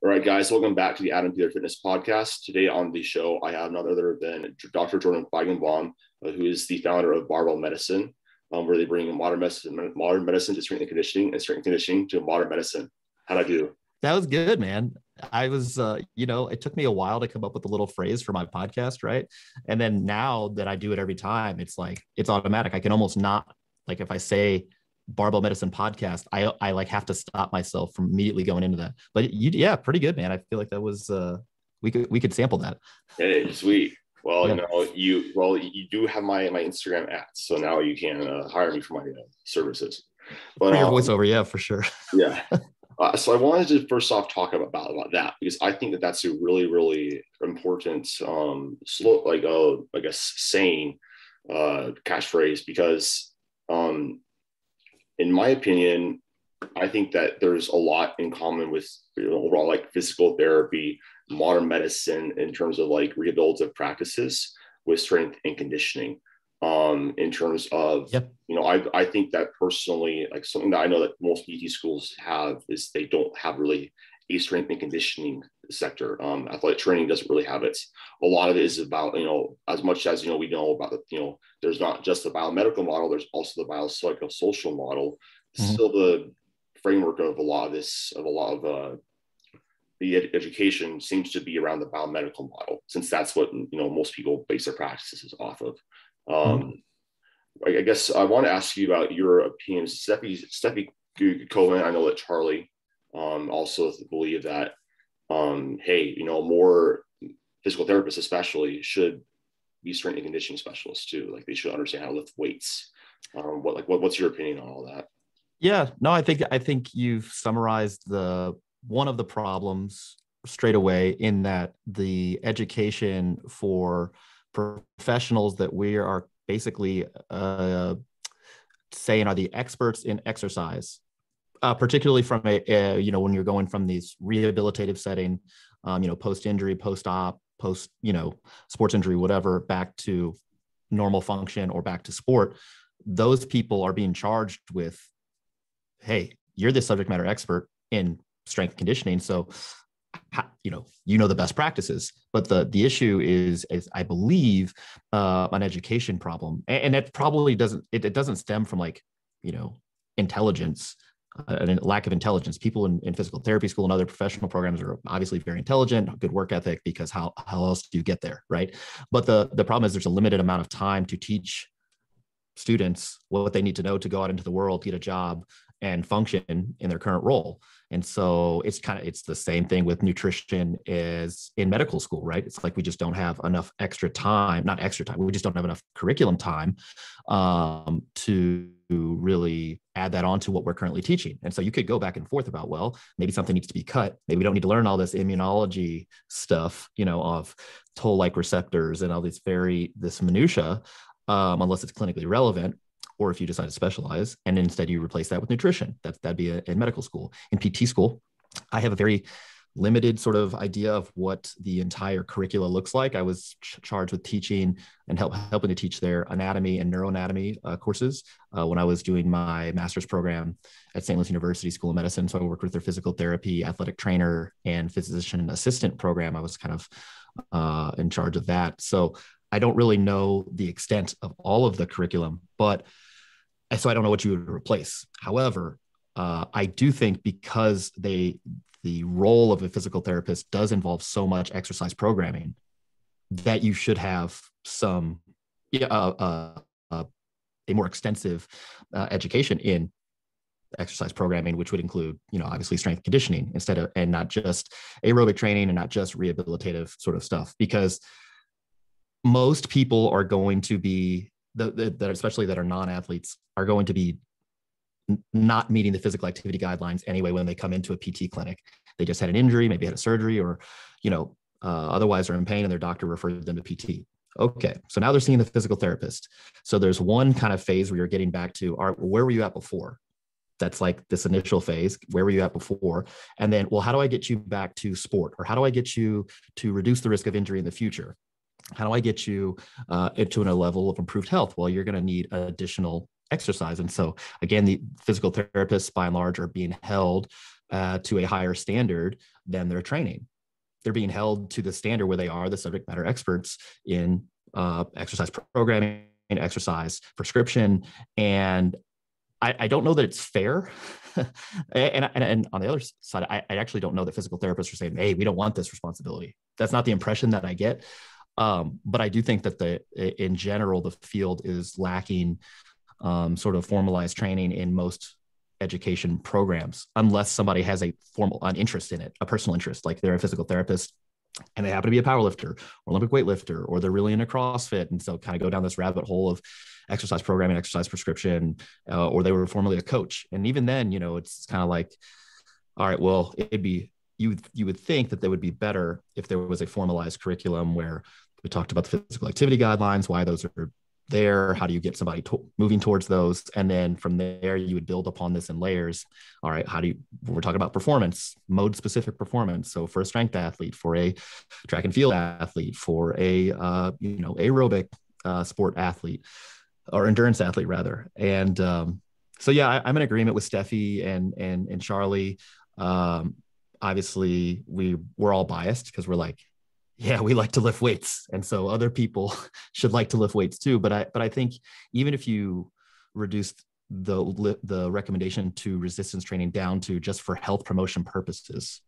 All right, guys, welcome back to the Adam Peter Fitness Podcast. Today on the show, I have none other than Dr. Jordan Feigenbaum, who is the founder of Barbell Medicine, where they bring modern medicine to strength and conditioning, and strength and conditioning to modern medicine. How'd I do? That was good, man. I was, it took me a while to come up with a little phrase for my podcast, right? And then now that I do it every time, it's like, it's automatic. I can almost not, like if I say Barbell Medicine Podcast, I like have to stop myself from immediately going into that. But yeah, pretty good, man. I feel like that was, we could sample that. Hey, sweet. Well, Yeah. you do have my Instagram at, so now you can hire me for my services. But For your voiceover, yeah, for sure. yeah. So I wanted to first off talk about that because I think that that's a really, really important I guess saying catchphrase because in my opinion, I think that there's a lot in common with overall like physical therapy, modern medicine in terms of like rehabilitative practices with strength and conditioning. In terms of, Yep. I think that personally, like something that I know that most PT schools have is they don't have really a strength and conditioning sector. Athletic training doesn't really have it. A lot of it is about, as much as, we know about, there's not just the biomedical model, there's also the biopsychosocial model. Mhm. Still the framework of a lot of the education seems to be around the biomedical model, since that's what, most people base their practices off of. Mhm. I guess I want to ask you about your opinions. Steffi Cohen, I know that Charlie also believe that, hey, more physical therapists especially should be strength and conditioning specialists too. Like they should understand how to lift weights. What's your opinion on all that? Yeah, no, I think you've summarized one of the problems straight away in that the education for professionals that we are basically saying are the experts in exercise, particularly from when you're going from these rehabilitative setting, post-injury, post-op, sports injury, whatever, back to normal function or back to sport, those people are being charged with, hey, you're the subject matter expert in strength conditioning, so the best practices. But the issue is I believe an education problem, and it probably doesn't stem from intelligence and lack of intelligence. People in physical therapy school and other professional programs are obviously very intelligent, good work ethic, because how else do you get there, right? But the problem is there's a limited amount of time to teach students what they need to know to go out into the world, get a job, and function in their current role. And so it's the same thing with nutrition as in medical school, right? It's like we just don't have enough not extra time. We just don't have enough curriculum time to really add that on to what we're currently teaching. And so you could go back and forth about, well, maybe something needs to be cut. Maybe we don't need to learn all this immunology stuff, of toll-like receptors and all this minutia, unless it's clinically relevant, or if you decide to specialize, and instead you replace that with nutrition. That'd be in medical school. In PT school, I have a very limited sort of idea of what the entire curricula looks like. I was charged with teaching and helping to teach their anatomy and neuroanatomy courses when I was doing my master's program at St. Louis University School of Medicine. So I worked with their physical therapy, athletic trainer, and physician assistant program. I was kind of in charge of that. So I don't really know the extent of all of the curriculum, so I don't know what you would replace. However, I do think because the role of a physical therapist does involve so much exercise programming, that you should have some a more extensive education in exercise programming, which would include, obviously strength conditioning and not just aerobic training and not just rehabilitative sort of stuff, because most people are going to be that especially that are non-athletes are going to be not meeting the physical activity guidelines anyway when they come into a PT clinic. They just had an injury, maybe had a surgery, or otherwise are in pain, and their doctor referred them to PT. Okay, so now they're seeing the physical therapist. So there's one kind of phase where you're getting back to, where were you at before? That's like this initial phase. Where were you at before? And then, well, how do I get you back to sport? Or how do I get you to reduce the risk of injury in the future? How do I get you into a level of improved health? Well, you're going to need additional exercise. And so again, the physical therapists by and large are being held to a higher standard than their training. They're being held to the standard where they are the subject matter experts in exercise programming, exercise prescription. And I don't know that it's fair. and on the other side, I actually don't know that physical therapists are saying, hey, we don't want this responsibility. That's not the impression that I get. But I do think that in general, the field is lacking sort of formalized training in most education programs, unless somebody has an interest in it, a personal interest, like they're a physical therapist and they happen to be a powerlifter or Olympic weightlifter, or they're really into CrossFit. And so kind of go down this rabbit hole of exercise programming, exercise prescription, or they were formerly a coach. And even then, it's kind of like, all right, well, you would think that they would be better if there was a formalized curriculum where we talked about the physical activity guidelines, why those are there, how do you get somebody moving towards those, and then from there you would build upon this in layers. All right, we're talking about performance, mode specific performance, so for a strength athlete, for a track and field athlete, for a aerobic sport athlete, or endurance athlete rather. And so yeah, I'm in agreement with Steffi and Charlie. Obviously we're all biased because we're like, yeah, we like to lift weights, and so other people should like to lift weights too. But I think even if you reduce the recommendation to resistance training down to just for health promotion purposes,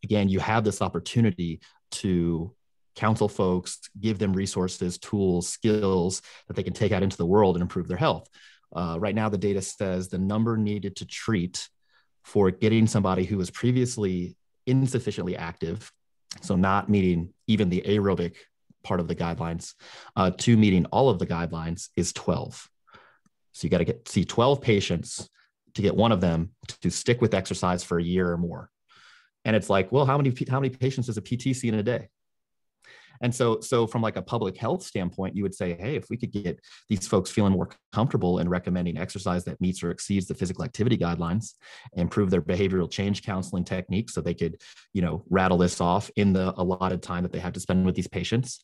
again, you have this opportunity to counsel folks, give them resources, tools, skills that they can take out into the world and improve their health. Right now, the data says the number needed to treat for getting somebody who was previously insufficiently active, so not meeting even the aerobic part of the guidelines, to meeting all of the guidelines, is 12. So you got to see 12 patients to get one of them to stick with exercise for a year or more. And it's like, well, how many patients does a PT see in a day? And so from like a public health standpoint, you would say, hey, if we could get these folks feeling more comfortable in recommending exercise that meets or exceeds the physical activity guidelines, improve their behavioral change counseling techniques so they could, rattle this off in the allotted time that they have to spend with these patients,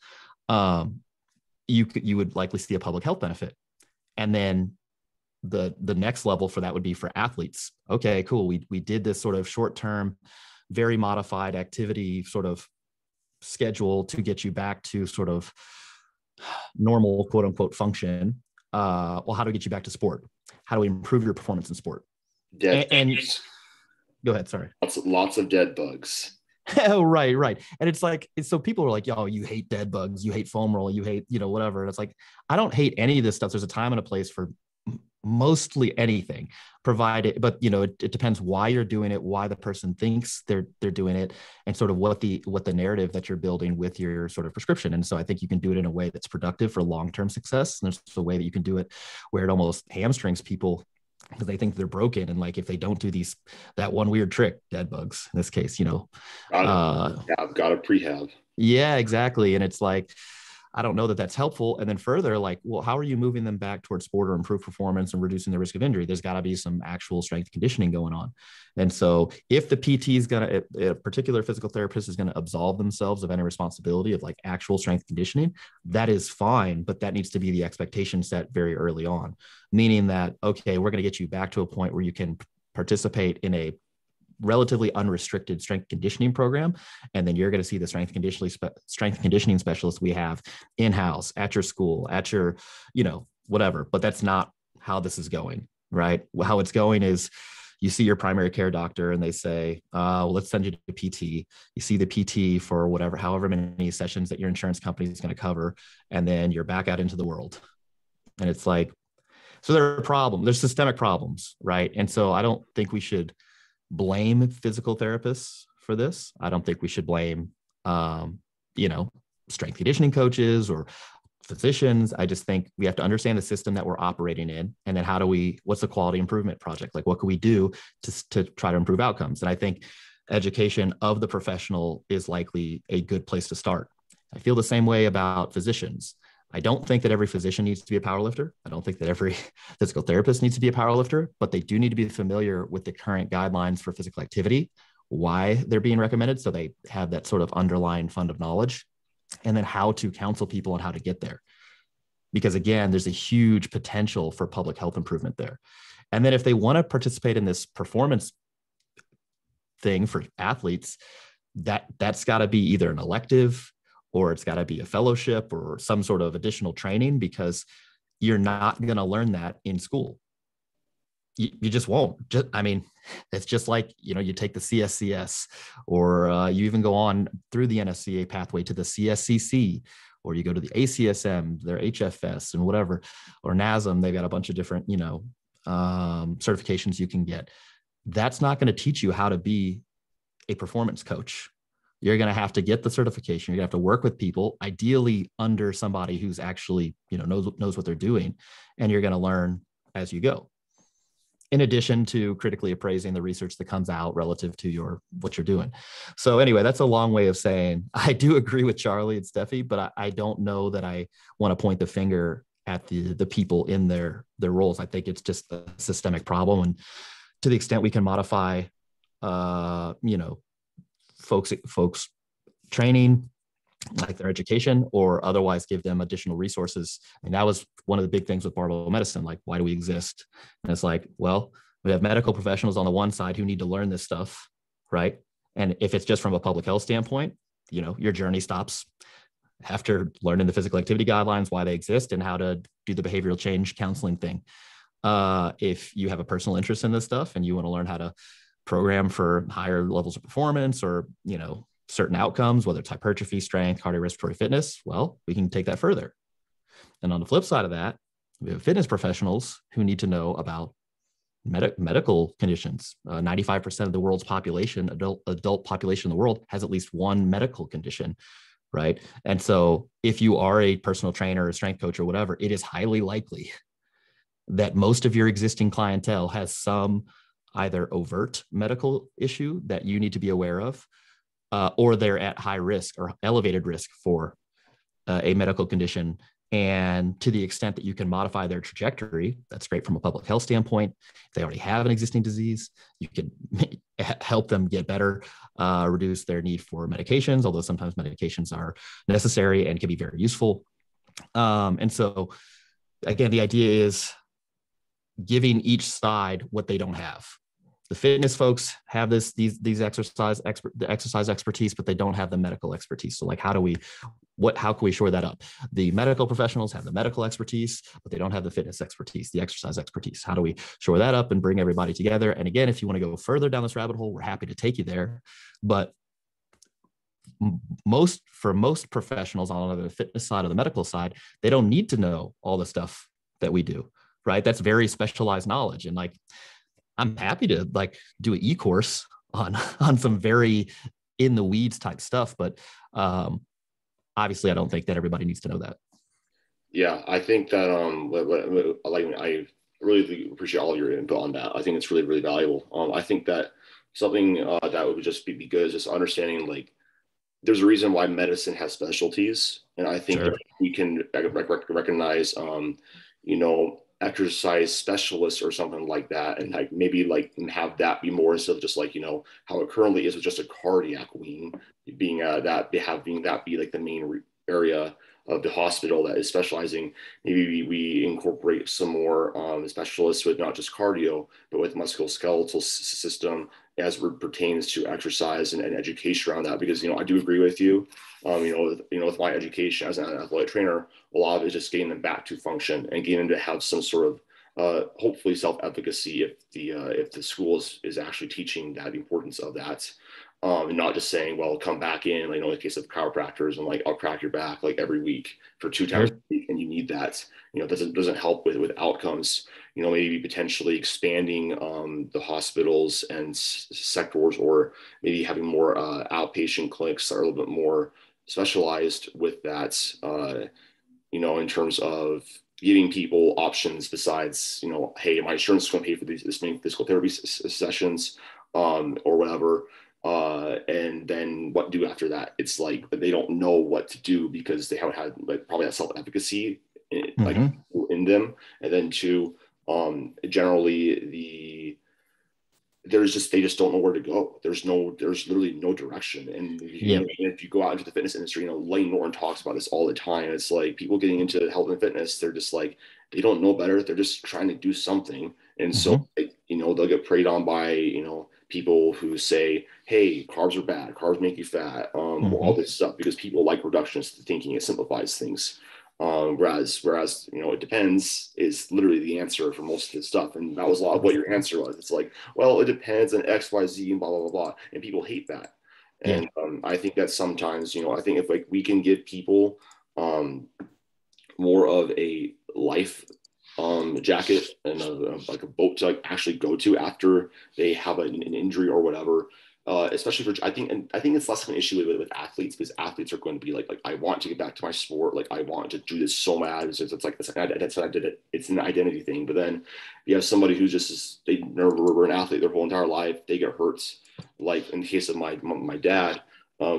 you would likely see a public health benefit. And then the next level for that would be for athletes. Okay, cool. We did this sort of short-term, very modified activity sort of schedule to get you back to sort of normal, quote unquote, function. Well, how do we get you back to sport? How do we improve your performance in sport? And go ahead. Sorry. Lots of dead bugs. Oh, right. And it's like, so people are like, yo, you hate dead bugs, you hate foam roll, you hate, whatever. And it's like, I don't hate any of this stuff. There's a time and a place for mostly anything, provided, but it depends why you're doing it, why the person thinks they're doing it, and sort of what the narrative that you're building with your sort of prescription. And so I think you can do it in a way that's productive for long-term success. And there's a way that you can do it where it almost hamstrings people because they think they're broken, and like if they don't do that one weird trick, dead bugs in this case, I've got a prehab. Yeah, exactly. And it's like, I don't know that that's helpful. And then further, like, well, how are you moving them back towards sport or improved performance and reducing the risk of injury? There's got to be some actual strength conditioning going on. And so if the PT is going to, a particular physical therapist is going to absolve themselves of any responsibility of like actual strength conditioning, that is fine, but that needs to be the expectation set very early on, meaning that, okay, we're going to get you back to a point where you can participate in a relatively unrestricted strength conditioning program. And then you're going to see the strength conditioning specialists we have in-house at your school, at your, whatever, but that's not how this is going, right? How it's going is you see your primary care doctor and they say, well, let's send you to PT. You see the PT for however many sessions that your insurance company is going to cover. And then you're back out into the world. And it's like, so there's systemic problems, right? And so I don't think we should blame physical therapists for this. I don't think we should blame, strength conditioning coaches or physicians. I just think we have to understand the system that we're operating in. And then what's the quality improvement project? Like, what can we do to try to improve outcomes? And I think education of the professional is likely a good place to start. I feel the same way about physicians. I don't think that every physician needs to be a powerlifter. I don't think that every physical therapist needs to be a powerlifter, but they do need to be familiar with the current guidelines for physical activity, why they're being recommended, so they have that sort of underlying fund of knowledge, and then how to counsel people on how to get there. Because again, there's a huge potential for public health improvement there. And then if they want to participate in this performance thing for athletes, that's got to be either an elective or it's got to be a fellowship or some sort of additional training, because you're not going to learn that in school. You just won't. I mean, it's just like, you take the CSCS, or you even go on through the NSCA pathway to the CSCC, or you go to the ACSM, their HFS and whatever, or NASM. They've got a bunch of different, certifications you can get. That's not going to teach you how to be a performance coach. You're going to have to get the certification. You're going to have to work with people, ideally under somebody who's actually, knows what they're doing, and you're going to learn as you go, in addition to critically appraising the research that comes out relative to what you're doing. So anyway, that's a long way of saying I do agree with Charlie and Steffi, but I don't know that I want to point the finger at the people in their roles. I think it's just a systemic problem. And to the extent we can modify, folks training, like their education, or otherwise give them additional resources. And that was one of the big things with barbell medicine. Like, why do we exist? And it's like, well, we have medical professionals on the one side who need to learn this stuff, right? And if it's just from a public health standpoint, your journey stops after learning the physical activity guidelines, why they exist, and how to do the behavioral change counseling thing. If you have a personal interest in this stuff and you want to learn how to program for higher levels of performance, or, certain outcomes, whether it's hypertrophy, strength, cardiorespiratory fitness, well, we can take that further. And on the flip side of that, we have fitness professionals who need to know about medical conditions. 95% of the world's population, adult population in the world, has at least one medical condition, right? And so if you are a personal trainer or strength coach or whatever, it is highly likely that most of your existing clientele has some either overt medical issue that you need to be aware of, or they're at high risk or elevated risk for a medical condition. And to the extent that you can modify their trajectory, that's great from a public health standpoint. If they already have an existing disease, you can help them get better, reduce their need for medications, although sometimes medications are necessary and can be very useful. And so, again, the idea is giving each side what they don't have. The fitness folks have these exercise expertise, but they don't have the medical expertise. So like, how can we shore that up? The medical professionals have the medical expertise, but they don't have the fitness expertise, the exercise expertise. How do we shore that up and bring everybody together? And again, if you want to go further down this rabbit hole, we're happy to take you there. But for most professionals on the fitness side or the medical side, they don't need to know all the stuff that we do, right? That's very specialized knowledge. And like, I'm happy to do an e-course on some very in the weeds type stuff, but obviously I don't think that everybody needs to know that. Yeah, I think that I really appreciate all of your input on that. I think it's really, really valuable. I think that something that would just be good is just understanding, like, there's a reason why medicine has specialties, and I think Sure. if we can recognize exercise specialists or something like that, and like maybe like have that be more instead of just like how it currently is with just a cardiac wing, being that be like the main area of the hospital that is specializing. Maybe we incorporate some more specialists with not just cardio but with musculoskeletal system as it pertains to exercise and education around that, because I do agree with you. With my education as an athletic trainer, a lot of it is just getting them back to function and getting them to have some sort of hopefully self-efficacy if the school is actually teaching that, the importance of that, and not just saying, well, come back in, like, in the case of chiropractors, and like, I'll crack your back like every week for 2 times a week, and you need that. Doesn't help with outcomes. Maybe potentially expanding the hospitals and sectors, or maybe having more outpatient clinics that are a little bit more specialized with that, in terms of giving people options besides, hey, my insurance is going to pay for this many physical therapy sessions, or whatever. And then what do after that? It's like, they don't know what to do because they haven't had probably that self-efficacy in them. And then generally they just don't know where to go. There's literally no direction. And if you go out into the fitness industry, Lane Norton talks about this all the time. It's like, people getting into health and fitness, they're just like, they don't know better. They're just trying to do something. And so, they'll get preyed on by, people who say, hey, carbs are bad, carbs make you fat, all Mm-hmm. this stuff, because people like reductionist thinking. It simplifies things. Whereas it depends is literally the answer for most of this stuff, and that was a lot of what your answer was. It's like, well, it depends on X, Y, Z, and blah blah blah blah, and people hate that. Yeah. And I think that sometimes, I think if like we can give people more of a life jacket and like a boat to like actually go to after they have an injury or whatever. Especially for I think it's less of an issue with athletes, because athletes are going to be like I want to get back to my sport, like I want to do this so bad. It's like that's I did it. It's an identity thing. But then you have somebody who just they never were an athlete their whole entire life. They get hurt. Like in the case of my dad,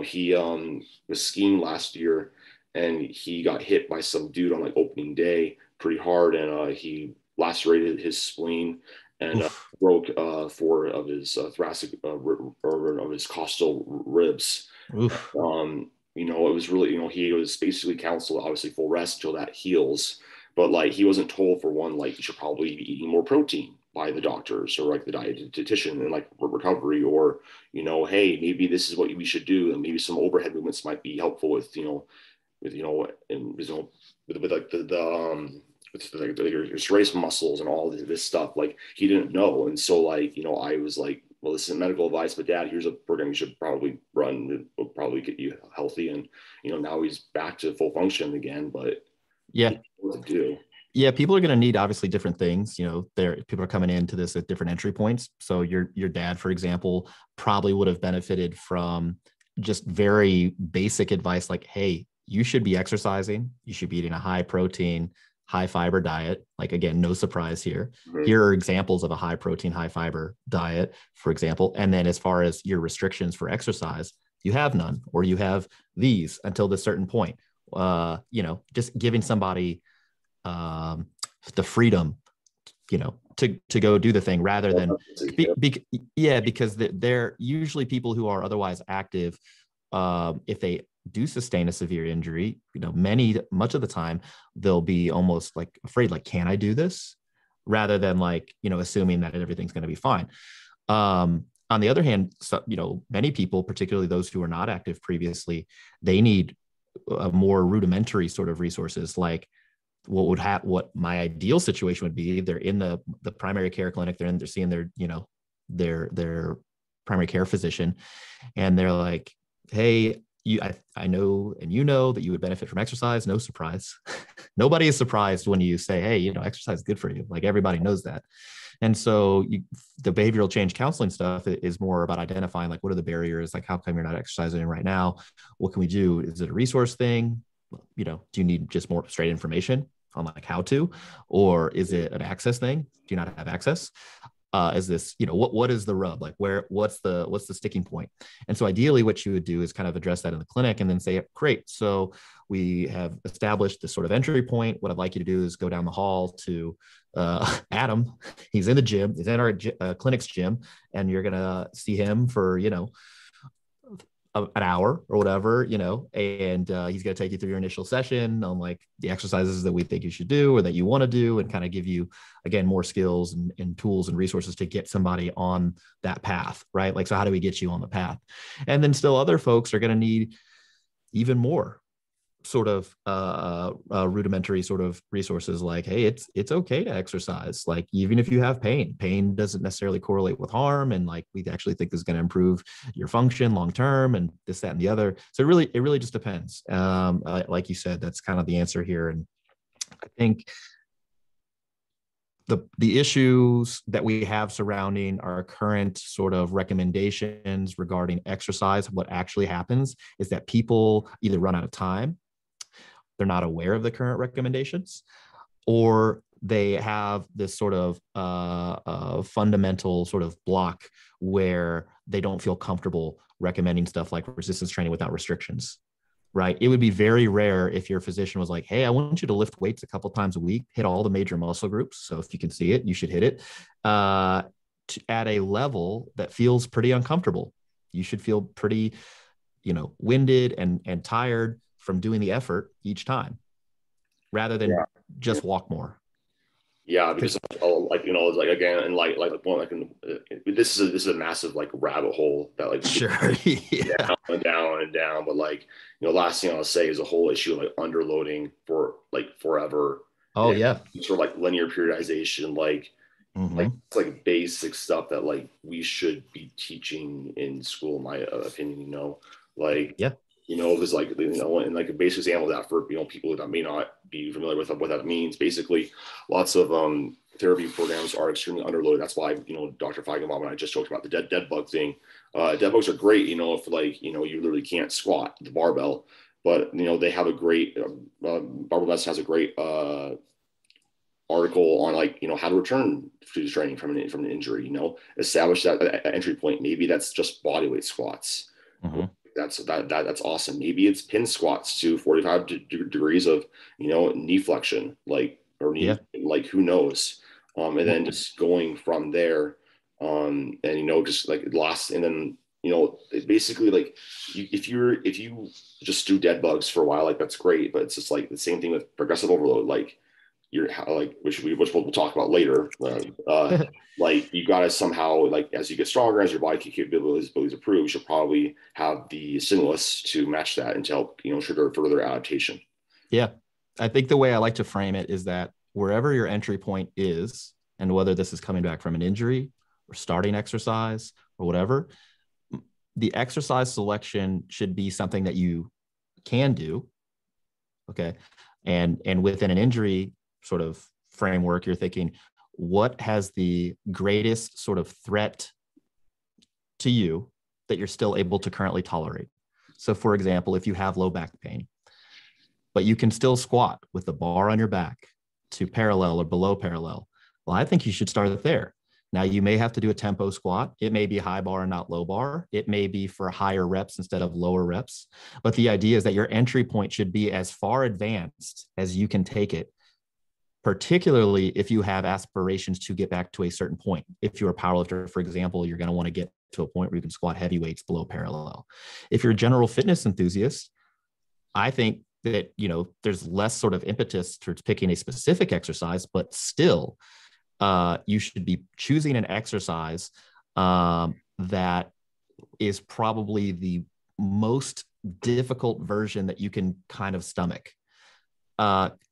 he was skiing last year, and he got hit by some dude on like opening day pretty hard, and he lacerated his spleen and Oof. broke four of his thoracic or of his costal ribs. Oof. It was really, he was basically counseled, obviously, full rest until that heals. But like, he wasn't told, for one, like, you should probably be eating more protein by the doctors or like the dietitian and like recovery, or, hey, maybe this is what we should do. And maybe some overhead movements might be helpful with and with like with like your race muscles and all this stuff. Like he didn't know, and so like I was like, well, this is medical advice, but Dad, here's a program you should probably run. It will probably get you healthy, and now he's back to full function again. But Yeah. what to do? Yeah, people are going to need obviously different things. There people are coming into this at different entry points. So your dad, for example, probably would have benefited from just very basic advice like, hey, you should be exercising, you should be eating a high protein, high fiber diet. Like again, no surprise here. Mm-hmm. Here are examples of a high protein, high fiber diet, for example. And then as far as your restrictions for exercise, you have none, or you have these until this certain point. Just giving somebody um, the freedom, to go do the thing rather than because they're usually people who are otherwise active. If they do sustain a severe injury, much of the time they'll be almost like afraid, like, can I do this? Rather than like, assuming that everything's going to be fine. On the other hand, many people, particularly those who are not active previously, they need a more rudimentary sort of resources, like what my ideal situation would be. They're in the primary care clinic, they're seeing their primary care physician, and they're like, hey, I know, and that you would benefit from exercise. No surprise. Nobody is surprised when you say, hey, exercise is good for you. Like everybody knows that. And so the behavioral change counseling stuff is more about identifying, like, what are the barriers? Like, how come you're not exercising right now? What can we do? Is it a resource thing? Do you need just more straight information on like how to, or is it an access thing? Do you not have access? Is this, what is the rub? Like what's the sticking point? And so ideally what you would do is kind of address that in the clinic and then say, great, so we have established this sort of entry point. What I'd like you to do is go down the hall to Adam. He's in the gym, he's in our clinic's gym, and you're going to see him for, an hour or whatever, and he's going to take you through your initial session on like the exercises that we think you should do or that you want to do, and kind of give you, again, more skills and tools and resources to get somebody on that path, right? Like, so how do we get you on the path? And then still other folks are going to need even more sort of rudimentary sort of resources, like, hey, it's okay to exercise, like even if you have pain doesn't necessarily correlate with harm, and like we actually think this is going to improve your function long term, and this, that, and the other. So it really just depends. Like you said, that's kind of the answer here. And I think the issues that we have surrounding our current sort of recommendations regarding exercise, what actually happens is that people either run out of time, they're not aware of the current recommendations, or they have this sort of fundamental sort of block where they don't feel comfortable recommending stuff like resistance training without restrictions, right? It would be very rare if your physician was like, hey, I want you to lift weights a couple times a week, hit all the major muscle groups. So if you can see it, you should hit it at a level that feels pretty uncomfortable. You should feel pretty, winded and tired from doing the effort each time, rather than Yeah. just walk more. Yeah, because like like again, and this is a massive like rabbit hole that like we could Sure. Yeah. down and down and down. But like last thing I'll say is the whole issue of like underloading for like forever, Oh, and yeah. sort of like linear periodization, like Hmm. it's like basic stuff that like we should be teaching in school, in my opinion. Like Yeah. because like and like a basic example of that for people that may not be familiar with what that means. Basically, lots of therapy programs are extremely underloaded. That's why Dr. Feigenbaum and I just talked about the dead bug thing. Dead bugs are great, if like you literally can't squat the barbell, but they have a great barbell medicine has a great article on like how to return to the training from an injury. Establish that entry point. Maybe that's just body weight squats. Hmm. That's awesome. Maybe it's pin squats to 45 degrees of knee flexion, like or knee, Yeah. like who knows. And Well, then just going from there, and just like last, and then basically like if you just do dead bugs for a while, like that's great, but it's just like the same thing with progressive overload, like you're like which we'll talk about later. Like you got to somehow, like as you get stronger, as your body capabilities improve, you should probably have the stimulus to match that and to help trigger further adaptation. yeah. I think the way I like to frame it is that wherever your entry point is, and whether this is coming back from an injury or starting exercise or whatever, the exercise selection should be something that you can do. Okay. And within an injury sort of framework, you're thinking, what has the greatest sort of threat to you that you're still able to currently tolerate? So, for example, if you have low back pain, but you can still squat with the bar on your back to parallel or below parallel, well, I think you should start there. Now, you may have to do a tempo squat. It may be high bar and not low bar. It may be for higher reps instead of lower reps. But the idea is that your entry point should be as far advanced as you can take it, particularly if you have aspirations to get back to a certain point. If you're a powerlifter, for example, you're going to want to get to a point where you can squat heavy weights below parallel. If you're a general fitness enthusiast, I think that, there's less sort of impetus towards picking a specific exercise, but still, you should be choosing an exercise that is probably the most difficult version that you can kind of stomach.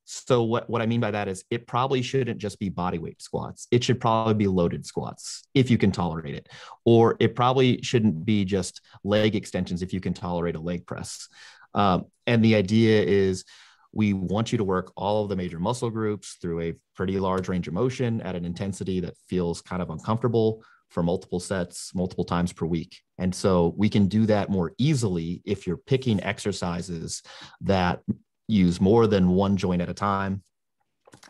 So what I mean by that is it probably shouldn't just be body weight squats. It should probably be loaded squats if you can tolerate it. Or it probably shouldn't be just leg extensions if you can tolerate a leg press. And the idea is we want you to work all of the major muscle groups through a pretty large range of motion at an intensity that feels kind of uncomfortable for multiple sets, multiple times per week. And so we can do that more easily if you're picking exercises that use more than one joint at a time.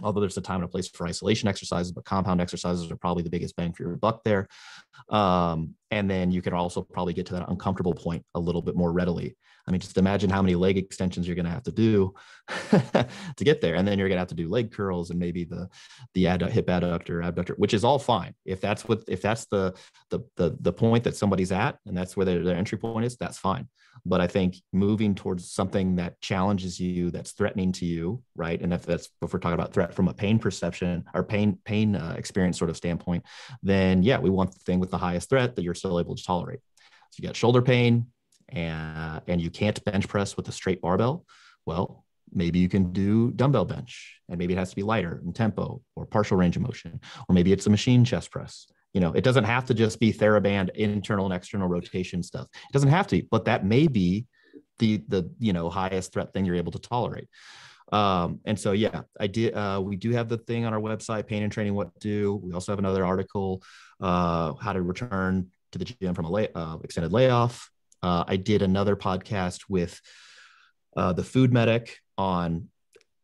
Although there's a time and a place for isolation exercises, but compound exercises are probably the biggest bang for your buck there. And then you can also probably get to that uncomfortable point a little bit more readily. I mean, just imagine how many leg extensions you're going to have to do to get there. And then you're going to have to do leg curls and maybe the hip adductor, abductor, which is all fine. If that's the point that somebody's at and that's where their entry point is, that's fine. But I think moving towards something that challenges you, that's threatening to you, right? And if we're talking about threat from a pain perception or pain experience sort of standpoint, then yeah, we want the thing with the highest threat that you're still able to tolerate. So you got shoulder pain and you can't bench press with a straight barbell. Well, maybe you can do dumbbell bench, and maybe it has to be lighter in tempo or partial range of motion, or maybe it's a machine chest press. It doesn't have to just be TheraBand internal and external rotation stuff. It doesn't have to be, but that may be the highest threat thing you're able to tolerate. And so, yeah, we do have the thing on our website, Pain and Training, What to Do. We also have another article, how to return to the gym from a extended layoff. I did another podcast with the food medic on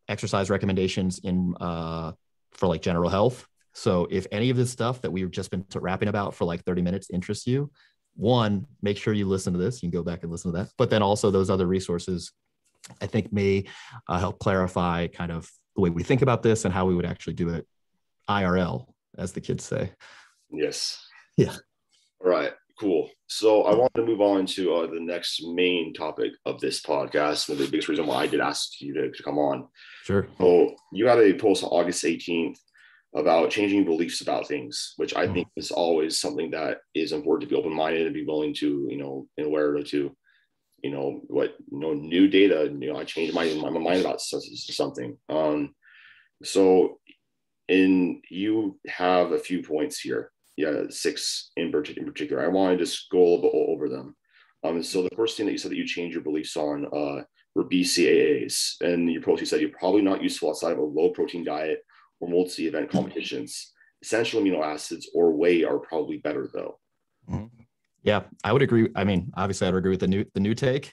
exercise recommendations for like general health. So if any of this stuff that we've just been rapping about for like 30 minutes interests you, one, make sure you listen to this. You can go back and listen to that. But then also those other resources, I think, may help clarify kind of the way we think about this and how we would actually do it IRL, as the kids say. Yes. Yeah. All right. Cool. So I want to move on to the next main topic of this podcast, and the biggest reason why I did ask you to come on. Sure. So you had a post on August 18th about changing beliefs about things, which I think is always something that is important to be open-minded and be willing to, and aware to, new data, I changed my mind about something. So you have a few points here. Yeah, 6 in particular. I want to just go a little bit over them. So the first thing that you said that you changed your beliefs on were BCAAs. And your post, you said you're probably not useful outside of a low protein diet or multi-event competitions. Essential amino acids or whey are probably better though. Yeah, I would agree. I mean, obviously I'd agree with the new take.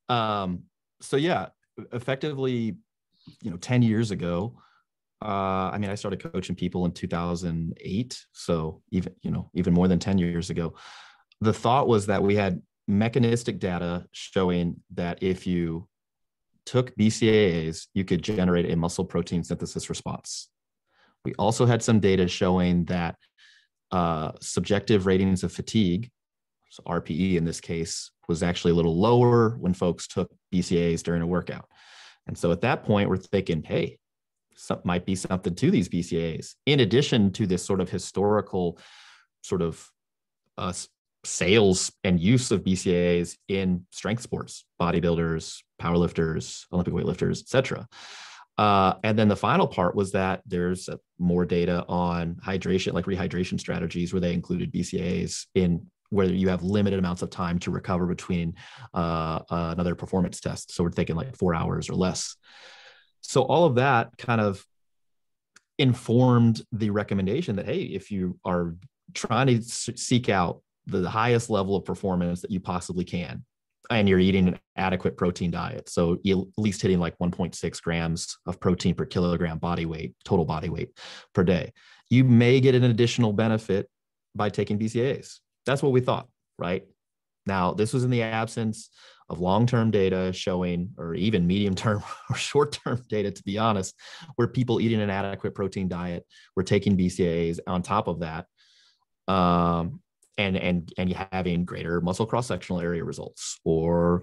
So yeah, effectively, 10 years ago, I started coaching people in 2008. So even more than 10 years ago, the thought was that we had mechanistic data showing that if you took BCAAs, you could generate a muscle protein synthesis response. We also had some data showing that subjective ratings of fatigue, so RPE in this case, was actually a little lower when folks took BCAAs during a workout. And so at that point, we're thinking, hey, might be something to these BCAAs, in addition to this sort of historical sort of sales and use of BCAAs in strength sports, bodybuilders, powerlifters, Olympic weightlifters, et cetera. And then the final part was that there's more data on hydration, like rehydration strategies, where they included BCAAs in where you have limited amounts of time to recover between another performance test. So we're thinking like 4 hours or less. So all of that kind of informed the recommendation that, hey, if you are trying to seek out the highest level of performance that you possibly can, and you're eating an adequate protein diet, so you at least hitting like 1.6 grams of protein per kilogram body weight, total body weight per day, you may get an additional benefit by taking BCAAs. That's what we thought, right? Now, this was in the absence of long-term data showing, or even medium-term or short-term data, to be honest, where people eating an adequate protein diet were taking BCAAs on top of that, and having greater muscle cross-sectional area results, or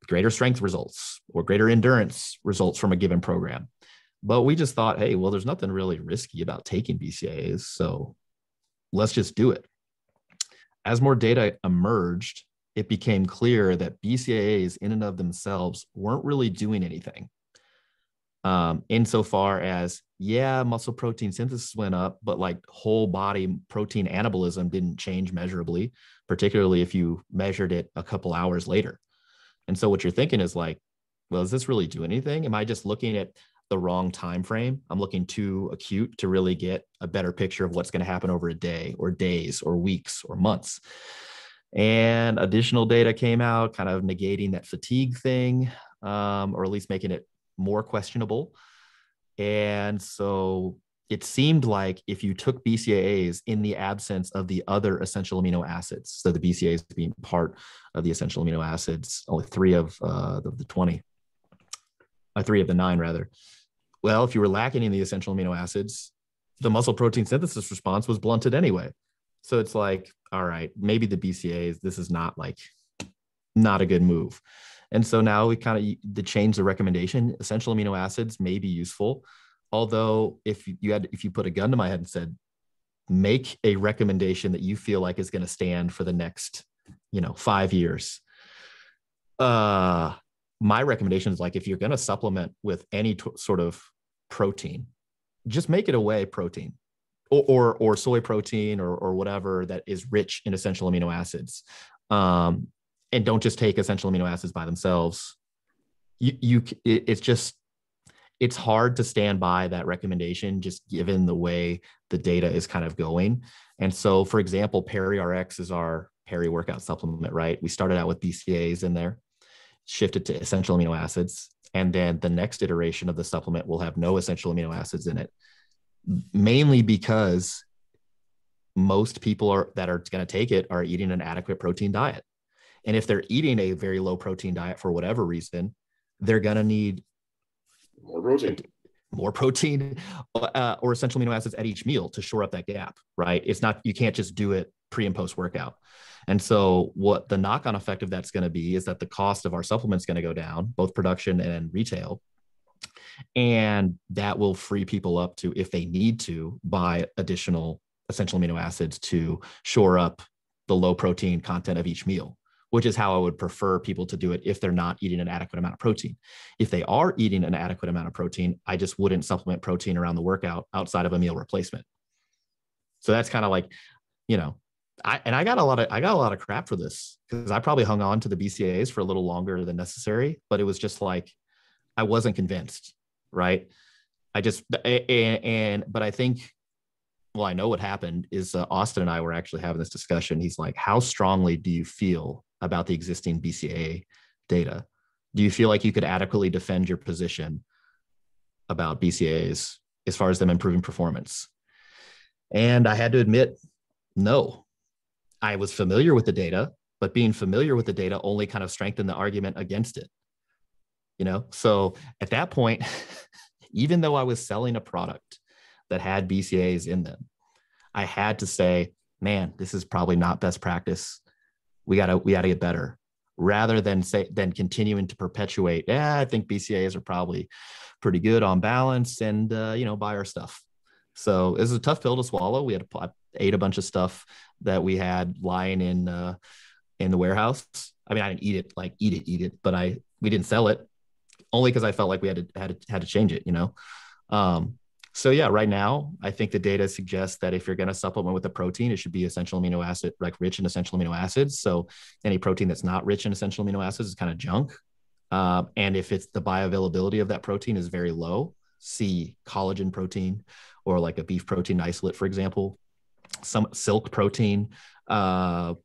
greater strength results, or greater endurance results from a given program. But we just thought, hey, well, there's nothing really risky about taking BCAAs, so let's just do it. As more data emerged, it became clear that BCAAs in and of themselves weren't really doing anything. Insofar as, yeah, muscle protein synthesis went up, but like whole body protein anabolism didn't change measurably, particularly if you measured it a couple hours later. And so what you're thinking is like, well, does this really do anything? Am I just looking at the wrong time frame? I'm looking too acute to really get a better picture of what's going to happen over a day or days or weeks or months. And additional data came out kind of negating that fatigue thing, or at least making it more questionable. And so it seemed like if you took BCAAs in the absence of the other essential amino acids, so the BCAAs being part of the essential amino acids, only 3 of the 20, 3 of the 9 rather. Well, if you were lacking in the essential amino acids, the muscle protein synthesis response was blunted anyway. So it's like, all right, maybe the BCAAs, this is not a good move. And so now we kind of change the recommendation. Essential amino acids may be useful. Although if you put a gun to my head and said, make a recommendation that you feel like is going to stand for the next, 5 years. My recommendation is like, if you're going to supplement with any sort of protein, just make it a whey protein or soy protein or whatever that is rich in essential amino acids. And don't just take essential amino acids by themselves. It's hard to stand by that recommendation, just given the way the data is kind of going. And so, for example, PeriRx is our peri-workout supplement, right? We started out with BCAAs in there, shifted to essential amino acids. And then the next iteration of the supplement will have no essential amino acids in it, mainly because most people that are going to take it are eating an adequate protein diet. And if they're eating a very low protein diet for whatever reason, they're going to need more protein or essential amino acids at each meal to shore up that gap, right? You can't just do it pre and post workout. And so what the knock-on effect of that's going to be is that the cost of our supplements is going to go down, both production and retail. And that will free people up to, if they need to, buy additional essential amino acids to shore up the low protein content of each meal, which is how I would prefer people to do it if they're not eating an adequate amount of protein. If they are eating an adequate amount of protein, I just wouldn't supplement protein around the workout outside of a meal replacement. So that's kind of like, you know, I got a lot of crap for this because I probably hung on to the BCAAs for a little longer than necessary, but it was just like I wasn't convinced, right? I just but I think, well, I know what happened is Austin and I were actually having this discussion. He's like, how strongly do you feel about the existing BCAA data? Do you feel like you could adequately defend your position about BCAAs as far as them improving performance? And I had to admit, no. I was familiar with the data, but being familiar with the data only kind of strengthened the argument against it. You know, so at that point, even though I was selling a product that had BCAAs in them, I had to say, man, this is probably not best practice. We gotta get better, rather than continuing to perpetuate. Yeah, I think BCAAs are probably pretty good on balance, and buy our stuff. So it was a tough pill to swallow. I ate a bunch of stuff that we had lying in the warehouse. I mean, I didn't eat it, but we didn't sell it only because I felt like we had to change it, So yeah, right now, I think the data suggests that if you're going to supplement with a protein, it should be essential amino acid, like rich in essential amino acids. So any protein that's not rich in essential amino acids is kind of junk. And if it's the bioavailability of that protein is very low, see collagen protein or like a beef protein isolate, for example, some silk protein, stuff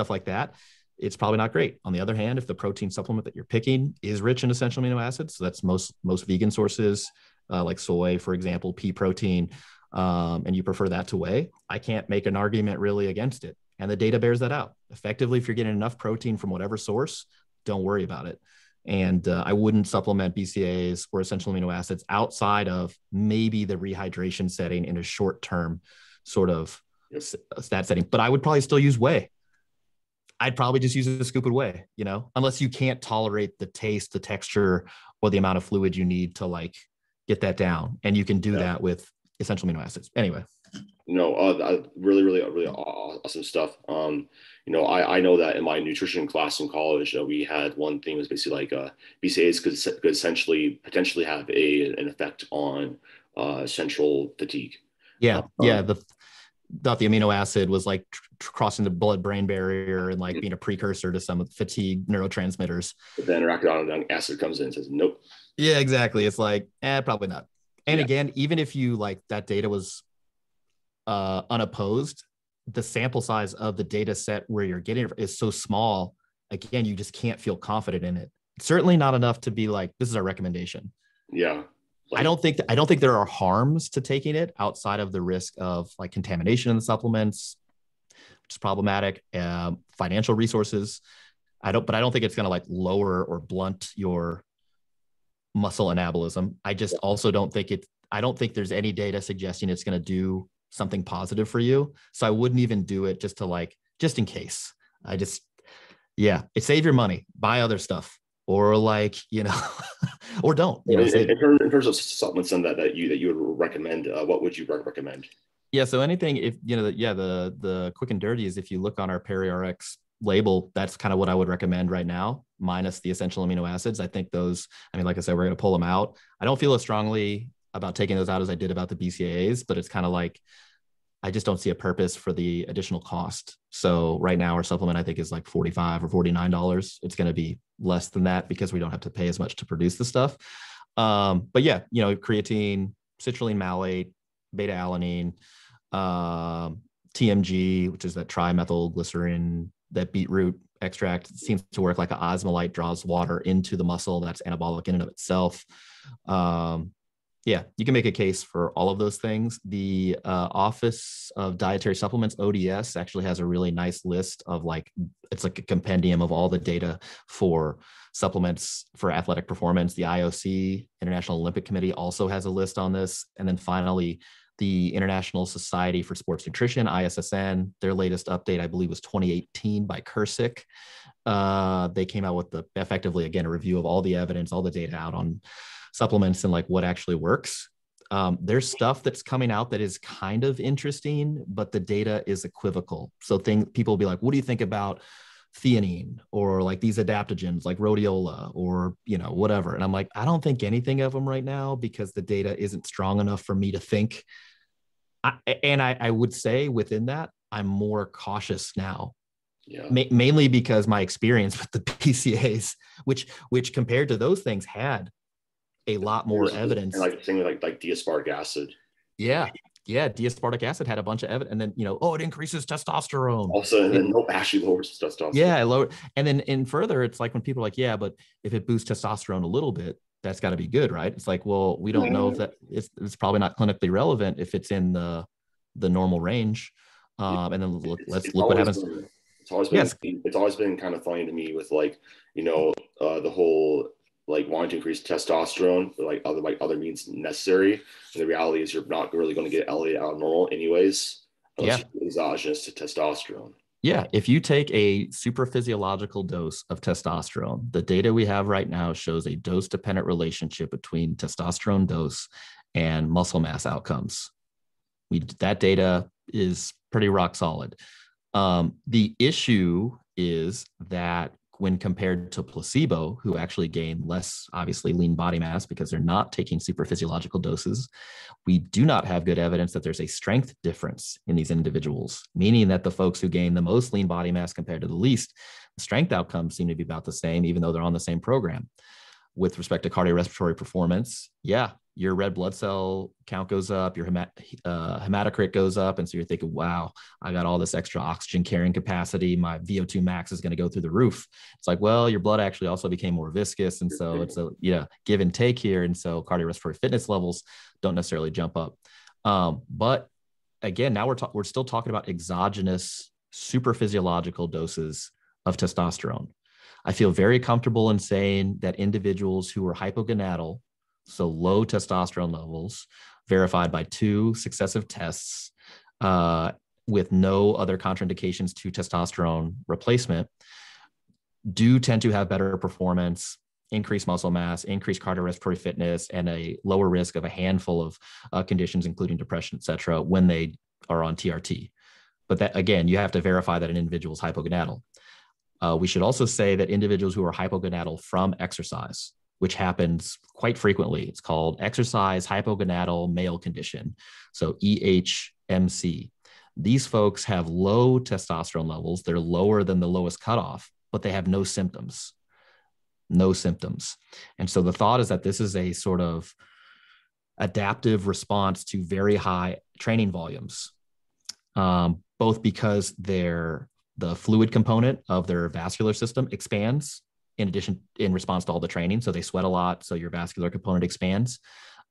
like that. It's probably not great. On the other hand, if the protein supplement that you're picking is rich in essential amino acids, so that's most vegan sources, like soy, for example, pea protein, and you prefer that to whey, I can't make an argument really against it. And the data bears that out. Effectively, if you're getting enough protein from whatever source, don't worry about it. And I wouldn't supplement BCAAs or essential amino acids outside of maybe the rehydration setting in a short-term sort of stat setting. But I would probably still use whey. I'd probably just use a scoop of whey, unless you can't tolerate the taste, the texture, or the amount of fluid you need to like get that down. And you can do that with essential amino acids. Anyway. Really, really, really awesome stuff. I know that in my nutrition class in college, we had one thing was basically like BCAAs could essentially potentially have an effect on central fatigue. Yeah. Thought the amino acid was like crossing the blood-brain barrier and like being a precursor to some fatigue neurotransmitters. But then arachidonic acid comes in and says, nope. Yeah, exactly. It's like, probably not. And again, even if you like that data was unopposed, the sample size of the data set where you're getting it is so small. Again, you just can't feel confident in it. It's certainly not enough to be like, this is our recommendation. Yeah. I don't think there are harms to taking it outside of the risk of like contamination in the supplements, which is problematic. Financial resources. I don't think it's going to like lower or blunt your muscle anabolism. I just also don't think there's any data suggesting it's going to do something positive for you. So I wouldn't even do it just in case. It save your money, buy other stuff. Or like, or don't. In terms of supplements that you would recommend, what would you recommend? Yeah, so anything if the quick and dirty is if you look on our PeriRx label, that's kind of what I would recommend right now, minus the essential amino acids. I think those, like I said, we're going to pull them out. I don't feel as strongly about taking those out as I did about the BCAAs, but it's kind of like I just don't see a purpose for the additional cost. So right now our supplement I think is like $45 or $49. It's going to be less than that because we don't have to pay as much to produce the stuff. But yeah, creatine, citrulline malate, beta alanine, TMG, which is that trimethylglycerin, that beetroot extract seems to work like an osmolyte, draws water into the muscle. That's anabolic in and of itself. You can make a case for all of those things. The Office of Dietary Supplements, ODS, actually has a really nice list of it's like a compendium of all the data for supplements for athletic performance. The IOC, International Olympic Committee, also has a list on this. And then finally, the International Society for Sports Nutrition, ISSN, their latest update, I believe, was 2018 by Kursick. They came out with effectively, again, a review of all the evidence, all the data out on supplements and like what actually works. There's stuff that's coming out that is kind of interesting, but the data is equivocal. So people will be like, what do you think about theanine or like these adaptogens like rhodiola or, you know, whatever. And I'm like, I don't think anything of them right now because the data isn't strong enough for me to think. I would say within that, I'm more cautious now. Yeah. Mainly because my experience with the BCAAs, which compared to those things had a lot more evidence. And like thing like D-aspartic acid. Yeah. Yeah. D-aspartic acid had a bunch of evidence. And then, you know, it increases testosterone. Also, and then actually lowers testosterone. Yeah. Lower. And then in further, it's like when people are like, yeah, but if it boosts testosterone a little bit, that's got to be good, right? It's like, well, we don't know if that it's probably not clinically relevant if it's in the normal range. And then let's look what happens. It's always been kind of funny to me with like, you know, the whole like wanting to increase testosterone for like other means necessary. And the reality is you're not really going to get elevated out of normal anyways, unless you're exogenous to testosterone. Yeah, if you take a super physiological dose of testosterone, the data we have right now shows a dose-dependent relationship between testosterone dose and muscle mass outcomes. That data is pretty rock solid. The issue is that when compared to placebo, who actually gain less, obviously, lean body mass because they're not taking super physiological doses, we do not have good evidence that there's a strength difference in these individuals, meaning that the folks who gain the most lean body mass compared to the least, the strength outcomes seem to be about the same, even though they're on the same program. With respect to cardiorespiratory performance, yeah, your red blood cell count goes up, your hematocrit goes up. And so you're thinking, wow, I got all this extra oxygen carrying capacity. My VO2 max is going to go through the roof. It's like, well, your blood actually also became more viscous. And so it's a give and take here. And so cardiorespiratory fitness levels don't necessarily jump up. But again, now we're still talking about exogenous super physiological doses of testosterone. I feel very comfortable in saying that individuals who are hypogonadal, so low testosterone levels, verified by 2 successive tests with no other contraindications to testosterone replacement, do tend to have better performance, increased muscle mass, increased cardiorespiratory fitness, and a lower risk of a handful of conditions, including depression, et cetera, when they are on TRT. But that, again, you have to verify that an individual is hypogonadal. We should also say that individuals who are hypogonadal from exercise, which happens quite frequently, it's called exercise hypogonadal male condition, so EHMC. These folks have low testosterone levels. They're lower than the lowest cutoff, but they have no symptoms. No symptoms. And so the thought is that this is a sort of adaptive response to very high training volumes, both because the fluid component of their vascular system expands in response to all the training. So they sweat a lot. So your vascular component expands,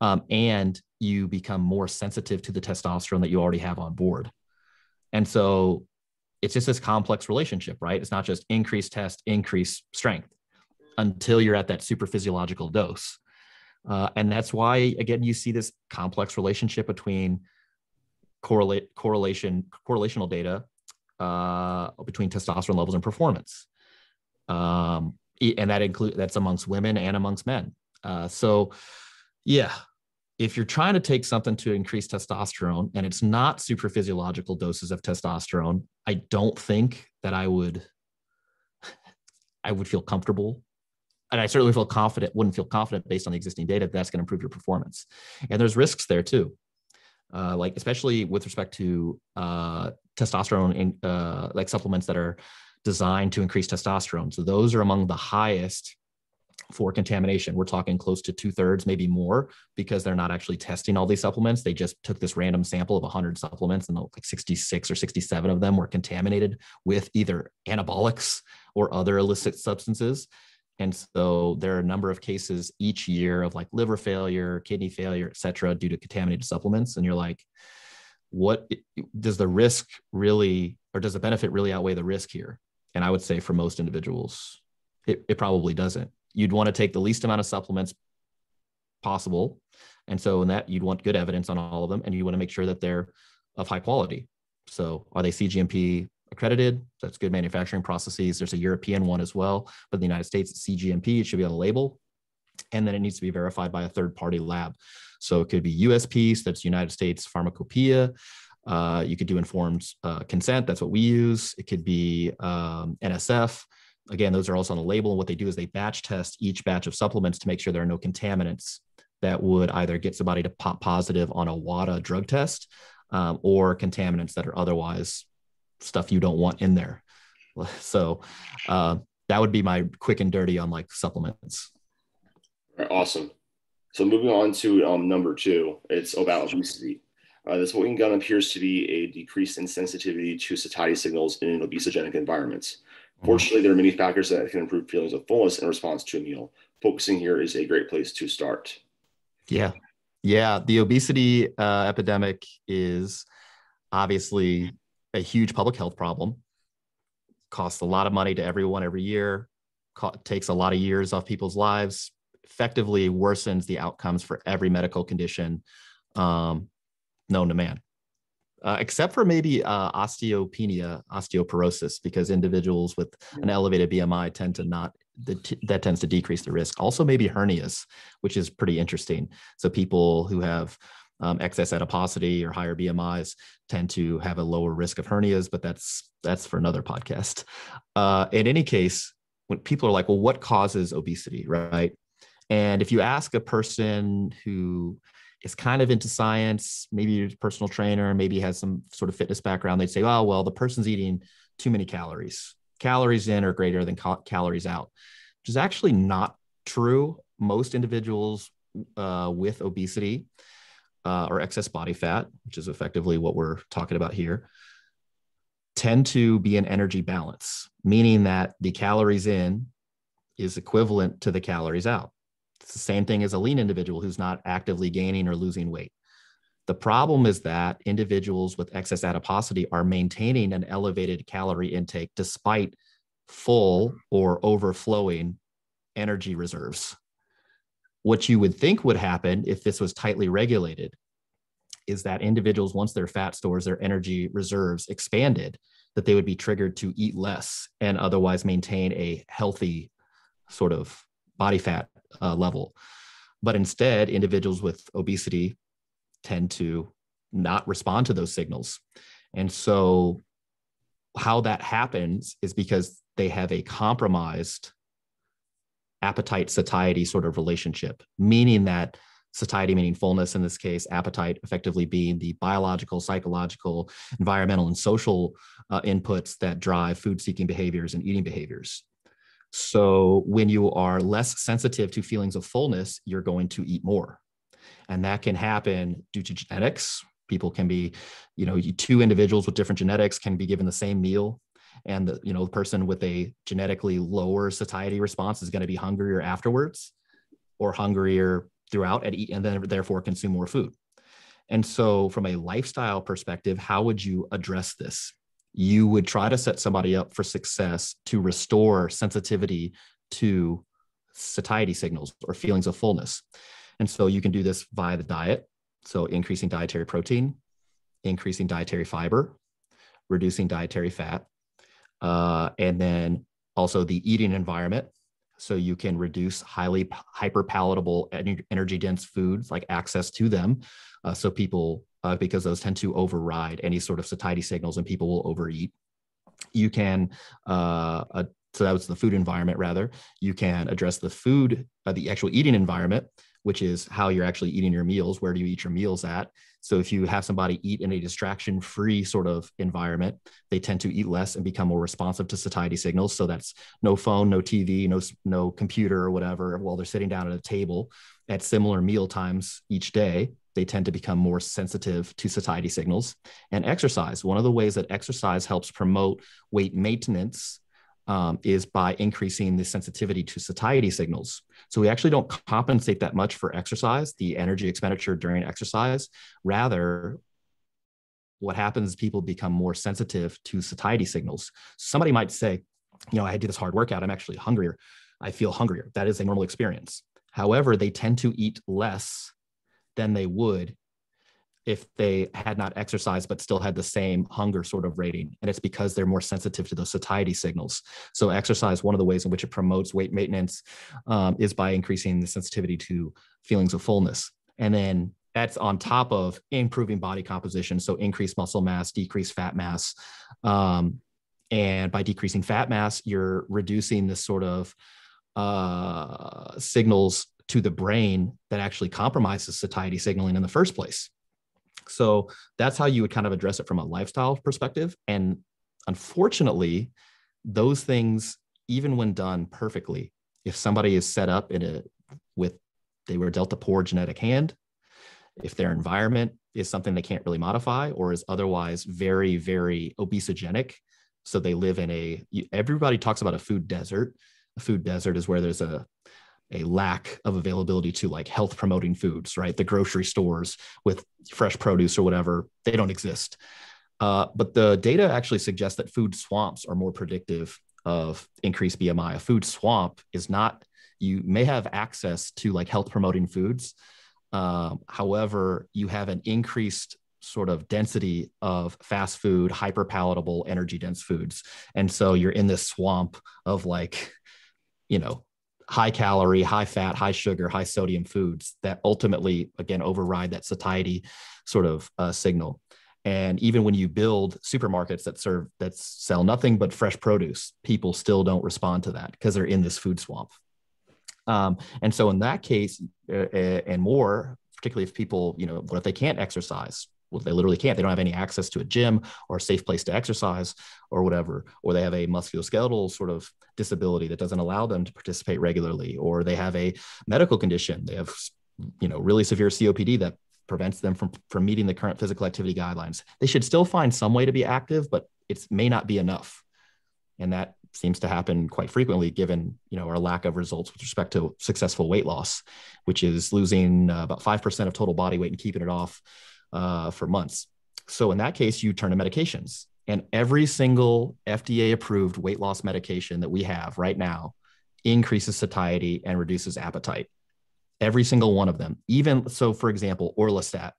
and you become more sensitive to the testosterone that you already have on board. And so it's just this complex relationship, right? It's not just increase test, increase strength until you're at that super physiological dose. And that's why, again, you see this complex relationship between correlational data between testosterone levels and performance. And that's amongst women and amongst men. So yeah, if you're trying to take something to increase testosterone and it's not super physiological doses of testosterone, I don't think that I would feel comfortable. And I certainly wouldn't feel confident based on the existing data that's going to improve your performance. And there's risks there too. Like especially with respect to testosterone in like supplements that are designed to increase testosterone. So those are among the highest for contamination. We're talking close to 2/3, maybe more, because they're not actually testing all these supplements. They just took this random sample of 100 supplements and like 66 or 67 of them were contaminated with either anabolics or other illicit substances. And so there are a number of cases each year of like liver failure, kidney failure, et cetera, due to contaminated supplements. And you're like, what does the risk really, or does the benefit really outweigh the risk here? And I would say for most individuals, it probably doesn't. You'd want to take the least amount of supplements possible. And so in that, you'd want good evidence on all of them, and you want to make sure that they're of high quality. So are they CGMP accredited? That's good manufacturing processes. There's a European one as well, but in the United States, it's CGMP. It should be on the label. And then it needs to be verified by a third-party lab. So it could be USP, so that's United States Pharmacopoeia. You could do informed consent. That's what we use. It could be NSF. Again, those are also on the label. And what they do is they batch test each batch of supplements to make sure there are no contaminants that would either get somebody to pop positive on a WADA drug test or contaminants that are otherwise stuff you don't want in there. So that would be my quick and dirty on like supplements. All right, awesome. So moving on to number 2, it's about obesity. The smoking gun appears to be a decrease in sensitivity to satiety signals in an obesogenic environment. Fortunately, there are many factors that can improve feelings of fullness in response to a meal. Focusing here is a great place to start. Yeah. Yeah. The obesity epidemic is obviously a huge public health problem. Costs a lot of money to everyone every year, takes a lot of years off people's lives, effectively worsens the outcomes for every medical condition known to man. Except for maybe osteopenia, osteoporosis, because individuals with an elevated BMI tend to not, that tends to decrease the risk. Also maybe hernias, which is pretty interesting. So people who have excess adiposity or higher BMIs tend to have a lower risk of hernias, but that's for another podcast. In any case, when people are like, well, what causes obesity, right? And if you ask a person who is kind of into science, maybe a personal trainer, maybe has some sort of fitness background, they'd say, oh, well, the person's eating too many calories. Calories in are greater than calories out, which is actually not true. Most individuals with obesity or excess body fat, which is effectively what we're talking about here, tend to be in energy balance, meaning that the calories in is equivalent to the calories out. It's the same thing as a lean individual who's not actively gaining or losing weight. The problem is that individuals with excess adiposity are maintaining an elevated calorie intake despite full or overflowing energy reserves. What you would think would happen if this was tightly regulated is that individuals, once their fat stores, their energy reserves expanded, that they would be triggered to eat less and otherwise maintain a healthy sort of body fat level. But instead, individuals with obesity tend to not respond to those signals. And so how that happens is because they have a compromised appetite satiety sort of relationship, meaning that satiety meaning fullness in this case, appetite effectively being the biological, psychological, environmental, and social inputs that drive food-seeking behaviors and eating behaviors. So when you are less sensitive to feelings of fullness, you're going to eat more. And that can happen due to genetics. People can be, two individuals with different genetics can be given the same meal. And the person with a genetically lower satiety response is going to be hungrier afterwards or hungrier throughout and then therefore consume more food. And so from a lifestyle perspective, how would you address this? You would try to set somebody up for success to restore sensitivity to satiety signals or feelings of fullness. And so you can do this via the diet. So increasing dietary protein, increasing dietary fiber, reducing dietary fat, and then also the eating environment. So you can reduce highly hyperpalatable energy dense foods, like access to them. So people, because those tend to override any sort of satiety signals and people will overeat. You can, so that was the food environment rather. You can address the food, the actual eating environment, which is how you're actually eating your meals. Where do you eat your meals at? So if you have somebody eat in a distraction-free sort of environment, they tend to eat less and become more responsive to satiety signals. So that's no phone, no TV, no computer or whatever while they're sitting down at a table at similar meal times each day. They tend to become more sensitive to satiety signals. And exercise. One of the ways that exercise helps promote weight maintenance is by increasing the sensitivity to satiety signals. So we actually don't compensate that much for exercise, the energy expenditure during exercise. Rather, what happens is people become more sensitive to satiety signals. Somebody might say, I did this hard workout, I'm actually hungrier. I feel hungrier. That is a normal experience. However, they tend to eat less than they would if they had not exercised but still had the same hunger sort of rating. And it's because they're more sensitive to those satiety signals. So exercise, one of the ways in which it promotes weight maintenance is by increasing the sensitivity to feelings of fullness. And then that's on top of improving body composition. So increased muscle mass, decreased fat mass. And by decreasing fat mass, you're reducing this sort of signals to the brain that actually compromises satiety signaling in the first place. So that's how you would kind of address it from a lifestyle perspective. And unfortunately, those things, even when done perfectly, if somebody is set up they were dealt a poor genetic hand, if their environment is something they can't really modify or is otherwise very, very obesogenic, so they live in everybody talks about a food desert. A food desert is where there's a lack of availability to like health promoting foods, right? The grocery stores with fresh produce or whatever, they don't exist. But the data actually suggests that food swamps are more predictive of increased BMI. A food swamp is not, you may have access to like health promoting foods. However, you have an increased sort of density of fast food, hyper palatable, energy dense foods. And so you're in this swamp of like, high calorie, high fat, high sugar, high sodium foods that ultimately, again, override that satiety sort of signal. And even when you build supermarkets that sell nothing but fresh produce, people still don't respond to that because they're in this food swamp. And so in that case, and more, particularly if people, what if they can't exercise? Well, they literally can't. They don't have any access to a gym or a safe place to exercise or whatever, or they have a musculoskeletal sort of disability that doesn't allow them to participate regularly, or they have a medical condition. They have, really severe COPD that prevents them from meeting the current physical activity guidelines. They should still find some way to be active, but it may not be enough. And that seems to happen quite frequently given, our lack of results with respect to successful weight loss, which is losing about 5% of total body weight and keeping it off for months. So in that case, you turn to medications, and every single FDA approved weight loss medication that we have right now increases satiety and reduces appetite. Every single one of them. Even so, for example, orlistat,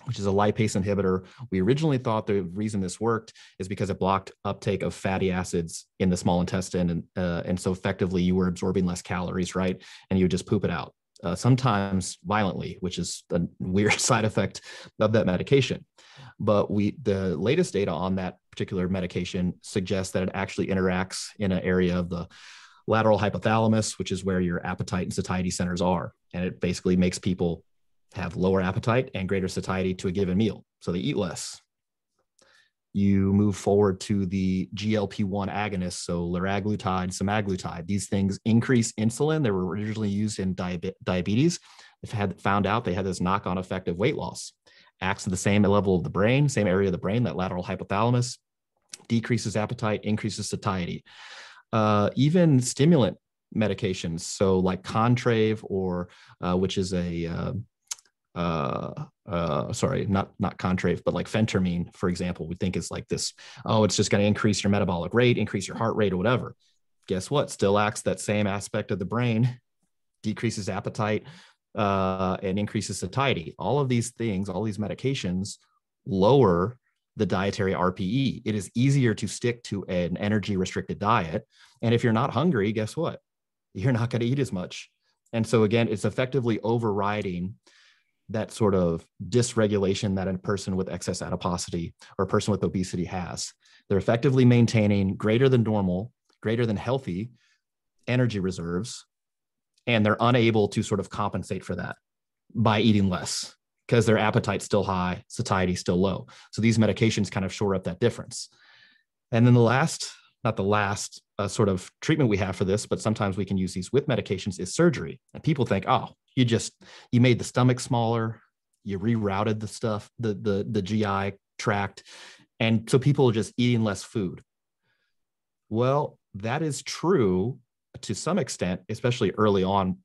which is a lipase inhibitor. We originally thought the reason this worked is because it blocked uptake of fatty acids in the small intestine. And so effectively you were absorbing less calories, right? And you would just poop it out, sometimes violently, which is a weird side effect of that medication. But the latest data on that particular medication suggests that it actually interacts in an area of the lateral hypothalamus, which is where your appetite and satiety centers are. And it basically makes people have lower appetite and greater satiety to a given meal. So they eat less. You move forward to the GLP-1 agonists, so liraglutide, semaglutide. These things increase insulin. They were originally used in diabetes. They've found out they had this knock-on effect of weight loss. Acts at the same level of the brain, same area of the brain, that lateral hypothalamus, decreases appetite, increases satiety. Even stimulant medications, so like Contrave, or which is not Contrave, but like phentermine, for example, we think is like this, it's just going to increase your metabolic rate, increase your heart rate or whatever. Guess what? Still acts that same aspect of the brain, decreases appetite, and increases satiety. All of these things, all these medications lower the dietary RPE. It is easier to stick to an energy restricted diet. And if you're not hungry, guess what? You're not going to eat as much. And so again, it's effectively overriding that sort of dysregulation that a person with excess adiposity or a person with obesity has. They're effectively maintaining greater than normal, greater than healthy energy reserves, and they're unable to sort of compensate for that by eating less because their appetite's still high, satiety still low. So these medications kind of shore up that difference. And then not the last sort of treatment we have for this, but sometimes we can use these with medications, is surgery. And people think, you made the stomach smaller, you rerouted the stuff, the GI tract. And so people are just eating less food. Well, that is true to some extent, especially early on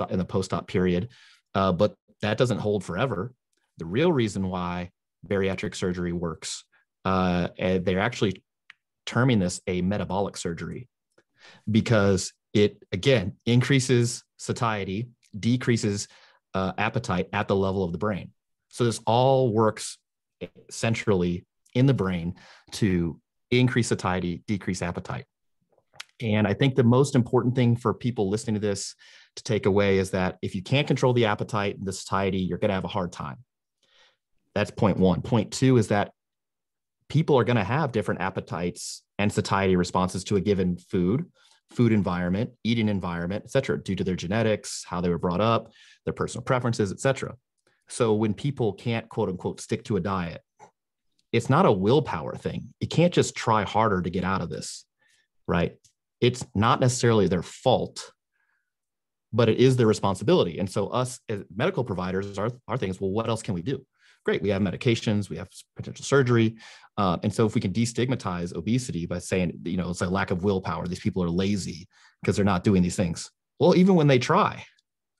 in the post-op period. But that doesn't hold forever. The real reason why bariatric surgery works, and they're actually terming this a metabolic surgery, because it, again, increases satiety, decreases appetite at the level of the brain. So this all works centrally in the brain to increase satiety, decrease appetite. And I think the most important thing for people listening to this to take away is that if you can't control the appetite and the satiety, you're going to have a hard time. That's point one. Point two is that people are going to have different appetites and satiety responses to a given food environment, eating environment, et cetera, due to their genetics, how they were brought up, their personal preferences, et cetera. So when people can't, quote unquote, stick to a diet, it's not a willpower thing. You can't just try harder to get out of this, right? It's not necessarily their fault, but it is their responsibility. And so us as medical providers, our thing is, well, what else can we do? Great, we have medications, we have potential surgery. And so if we can destigmatize obesity by saying, it's a lack of willpower, these people are lazy because they're not doing these things. Well, even when they try,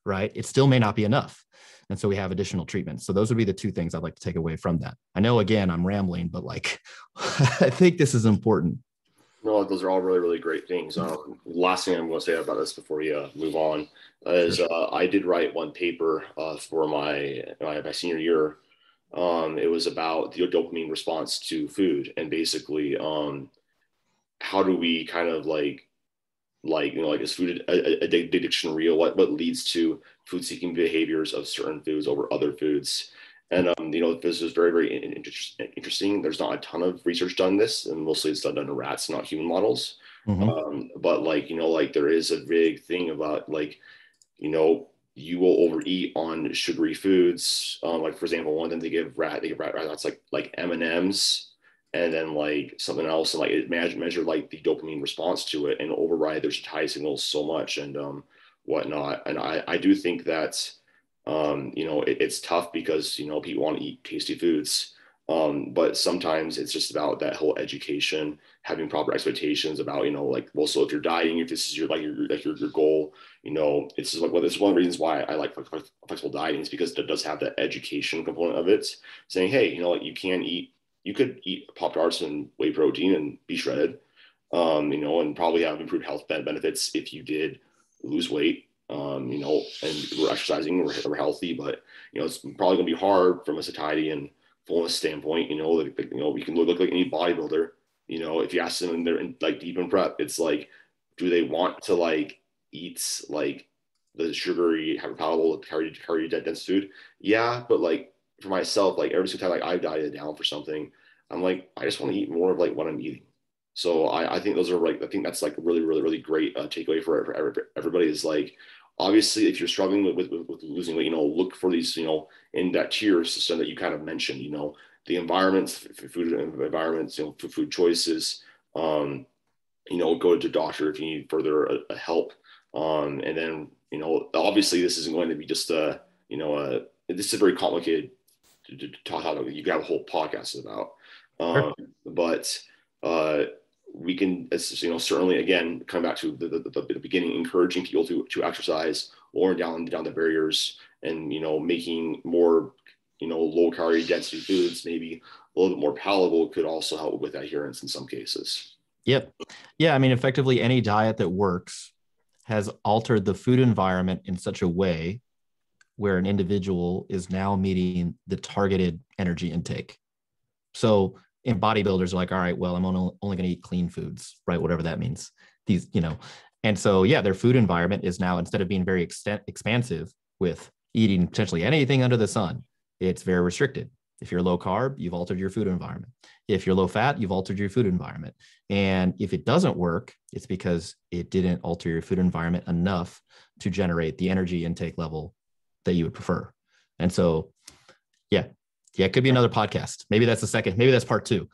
right, it still may not be enough. And so we have additional treatments. So those would be the two things I'd like to take away from that. I know, again, I'm rambling, but I think this is important. No, those are all really, really great things. Last thing I'm going to say about this before we move on is Sure. I did write one paper for my senior year. It was about the dopamine response to food, and basically how do we kind of is food addiction real? What leads to food seeking behaviors of certain foods over other foods? And this is very, very interesting. There's not a ton of research done this, and mostly it's done on rats, not human models. Mm-hmm. But there is a big thing about you will overeat on sugary foods. Like for example, one of them they give rats like M&Ms and then like something else, and like it measure like the dopamine response to it and override their satiety signals so much and whatnot. And I do think that it's tough because people want to eat tasty foods. But sometimes it's just about that whole education, having proper expectations about, well, so if you're dieting, if this is your goal, it's just this is one of the reasons why I like flexible dieting is because it does have that education component of it, saying, hey, you could eat Pop-Tarts and whey protein and be shredded, and probably have improved health benefits if you did lose weight, and we're exercising, we're healthy, but, it's probably going to be hard from a satiety and fullness standpoint. We can look like any bodybuilder. If you ask them and they're deep in prep, it's like, do they want to eat the sugary, palatable, calorie dense food? Yeah, but for myself, every single time I've dieted down for something, I'm like, I just want to eat more of what I'm eating. So I think those are I think that's a really, really, really great takeaway for everybody is obviously if you're struggling with losing weight, look for these, in that tier system that you kind of mentioned, the environments, food environments, food choices, go to the doctor if you need further help. And then, obviously this isn't going to be just this is very complicated to talk about. You can have a whole podcast about, Sure. but we can, certainly again, come back to the beginning, encouraging people to exercise, lowering down the barriers, and making more low calorie density foods maybe a little bit more palatable could also help with adherence in some cases. Yep. Yeah. I mean, effectively, any diet that works has altered the food environment in such a way where an individual is now meeting the targeted energy intake. So in bodybuilders are like, all right, well, I'm only going to eat clean foods, right? Whatever that means. And so, yeah, their food environment is now, instead of being very expansive with eating potentially anything under the sun, it's very restricted. If you're low carb, you've altered your food environment. If you're low fat, you've altered your food environment. And if it doesn't work, it's because it didn't alter your food environment enough to generate the energy intake level that you would prefer. And so, yeah, it could be another podcast. Maybe that's the second, maybe that's part two.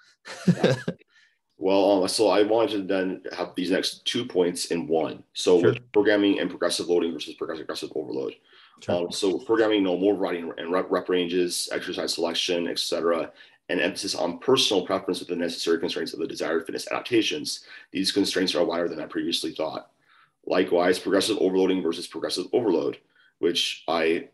Well, so I wanted to then have these next 2 points in one. So Sure. with programming and progressive loading versus progressive overload. Sure. So programming, more variety and rep ranges, exercise selection, etc., and emphasis on personal preference with the necessary constraints of the desired fitness adaptations. These constraints are wider than I previously thought. Likewise, progressive overloading versus progressive overload, which I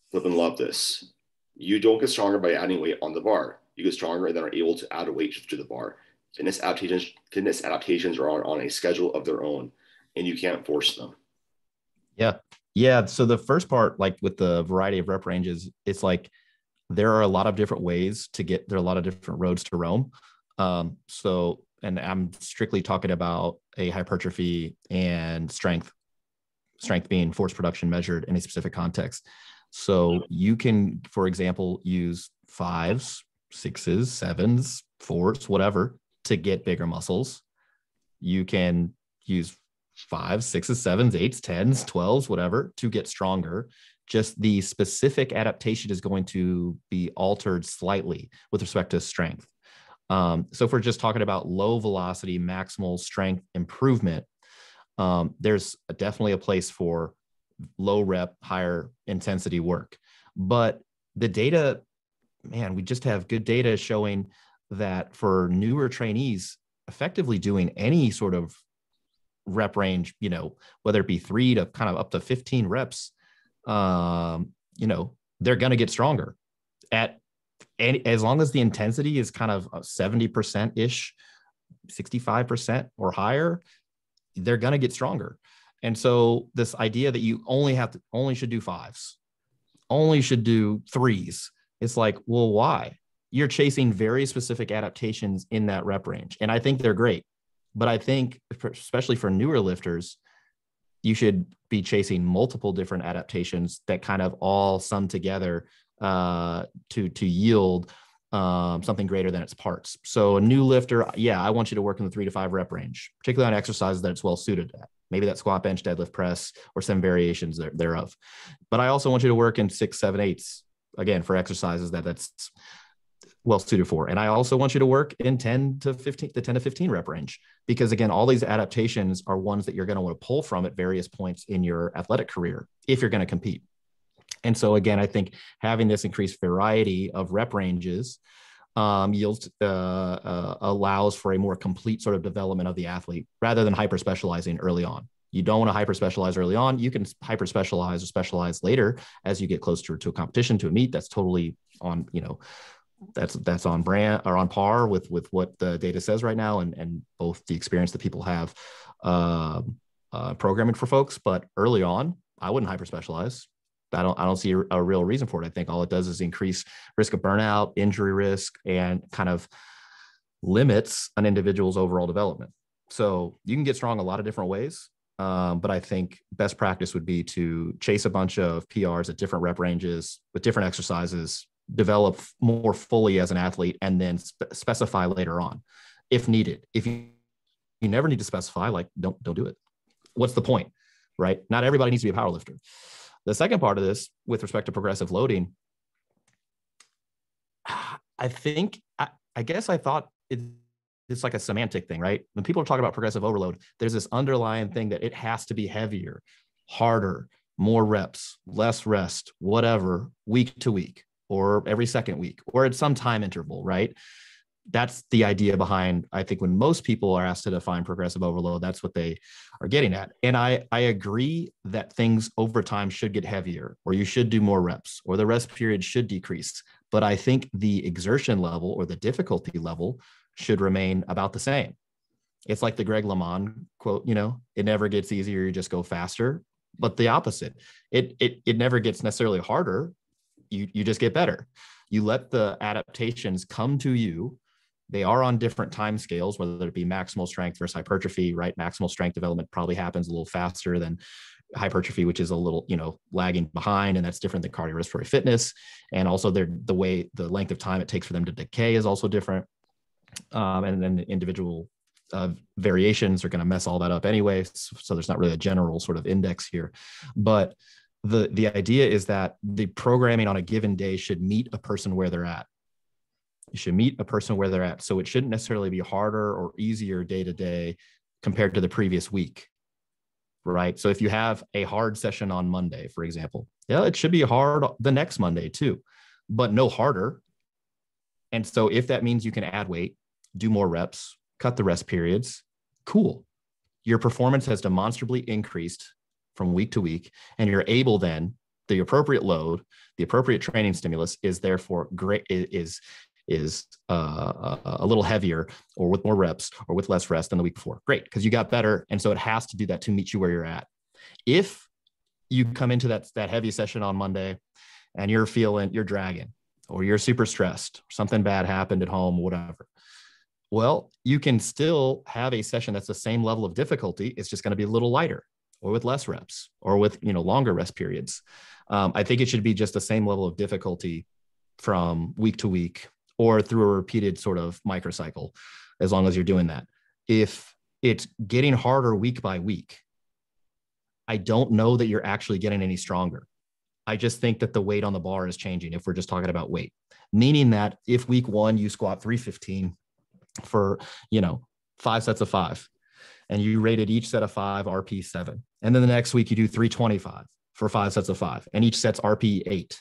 flip and love this. You don't get stronger by adding weight on the bar. You get stronger and then are able to add a weight to the bar. Fitness adaptations are on a schedule of their own, and you can't force them. Yeah. Yeah. So the first part, like with the variety of rep ranges, it's like there are a lot of different ways to get there, are a lot of different roads to Rome. And I'm strictly talking about a hypertrophy and strength being force production measured in a specific context. So you can, for example, use 5s, 6s, 7s, 4s, whatever, to get bigger muscles. You can use 5s, 6s, 7s, 8s, 10s, 12s, whatever, to get stronger. Just the specific adaptation is going to be altered slightly with respect to strength. So if we're just talking about low velocity, maximal strength improvement, there's definitely a place for low rep, higher intensity work. But the data, man, we just have good data showing that for newer trainees, effectively doing any sort of rep range, whether it be 3 to kind of up to 15 reps, they're going to get stronger as long as the intensity is kind of 70% ish, 65% or higher, they're going to get stronger. And so this idea that you only should do 5s, only should do 3s, it's like, well, why? You're chasing very specific adaptations in that rep range. And I think they're great. But I think, especially for newer lifters, you should be chasing multiple different adaptations that kind of all sum together to yield something greater than its parts. So a new lifter, I want you to work in the 3 to 5 rep range, particularly on exercises that it's well suited at. Maybe that squat, bench, deadlift, press, or some variations thereof. But I also want you to work in 6, 7, 8s, again, for exercises that's well suited for. And I also want you to work in 10 to 15 rep range, because again, all these adaptations are ones that you're going to want to pull from at various points in your athletic career if you're going to compete. And so again, I think having this increased variety of rep ranges allows for a more complete sort of development of the athlete rather than hyper specializing early on. You don't want to hyper specialize early on. You can hyper specialize or specialize later as you get closer to a competition, to a meet. That's totally on, that's on brand or on par with what the data says right now, and both the experience that people have programming for folks. But early on, I wouldn't hyper specialize. I don't see a real reason for it. I think all it does is increase risk of burnout, injury risk, and kind of limits an individual's overall development. So you can get strong a lot of different ways. But I think best practice would be to chase a bunch of PRs at different rep ranges with different exercises, develop more fully as an athlete, and then specify later on if needed. If you never need to specify, like don't do it. What's the point, right? Not everybody needs to be a powerlifter. The second part of this, with respect to progressive loading, I think, I guess I thought it's like a semantic thing, right? When people are talking about progressive overload, there's this underlying thing that it has to be heavier, harder, more reps, less rest, whatever, week to week, or every second week, or at some time interval, right? That's the idea behind, I think, when most people are asked to define progressive overload, that's what they are getting at. And I agree that things over time should get heavier, or you should do more reps, or the rest period should decrease. But I think the exertion level or the difficulty level should remain about the same. It's like the Greg LeMond quote, it never gets easier, you just go faster. But the opposite, it never gets necessarily harder. You just get better. You let the adaptations come to you. They are on different time scales, whether it be maximal strength versus hypertrophy, right? Maximal strength development probably happens a little faster than hypertrophy, which is a little, lagging behind, and that's different than cardiorespiratory fitness. And also the length of time it takes for them to decay is also different. And then the individual variations are going to mess all that up anyway. So there's not really a general sort of index here, but the idea is that the programming on a given day should meet a person where they're at. You should meet a person where they're at. So it shouldn't necessarily be harder or easier day to day compared to the previous week, right? So if you have a hard session on Monday, for example, it should be hard the next Monday too, but no harder. And so if that means you can add weight, do more reps, cut the rest periods, cool. Your performance has demonstrably increased from week to week, and you're able then, the appropriate load, the appropriate training stimulus is therefore great, is a little heavier, or with more reps, or with less rest than the week before. Great, because you got better, and so it has to do that to meet you where you're at. If you come into that heavy session on Monday and you're dragging, or you're super stressed, something bad happened at home, whatever. Well, you can still have a session that's the same level of difficulty. It's just going to be a little lighter, or with less reps, or with longer rest periods. I think it should be just the same level of difficulty from week to week, or through a repeated sort of microcycle, as long as you're doing that. If it's getting harder week by week, I don't know that you're actually getting any stronger. I just think that the weight on the bar is changing if we're just talking about weight. Meaning that if week 1 you squat 315 for, 5 sets of 5, and you rated each set of 5 RP 7, and then the next week you do 325 for 5 sets of 5, and each set's RP 8.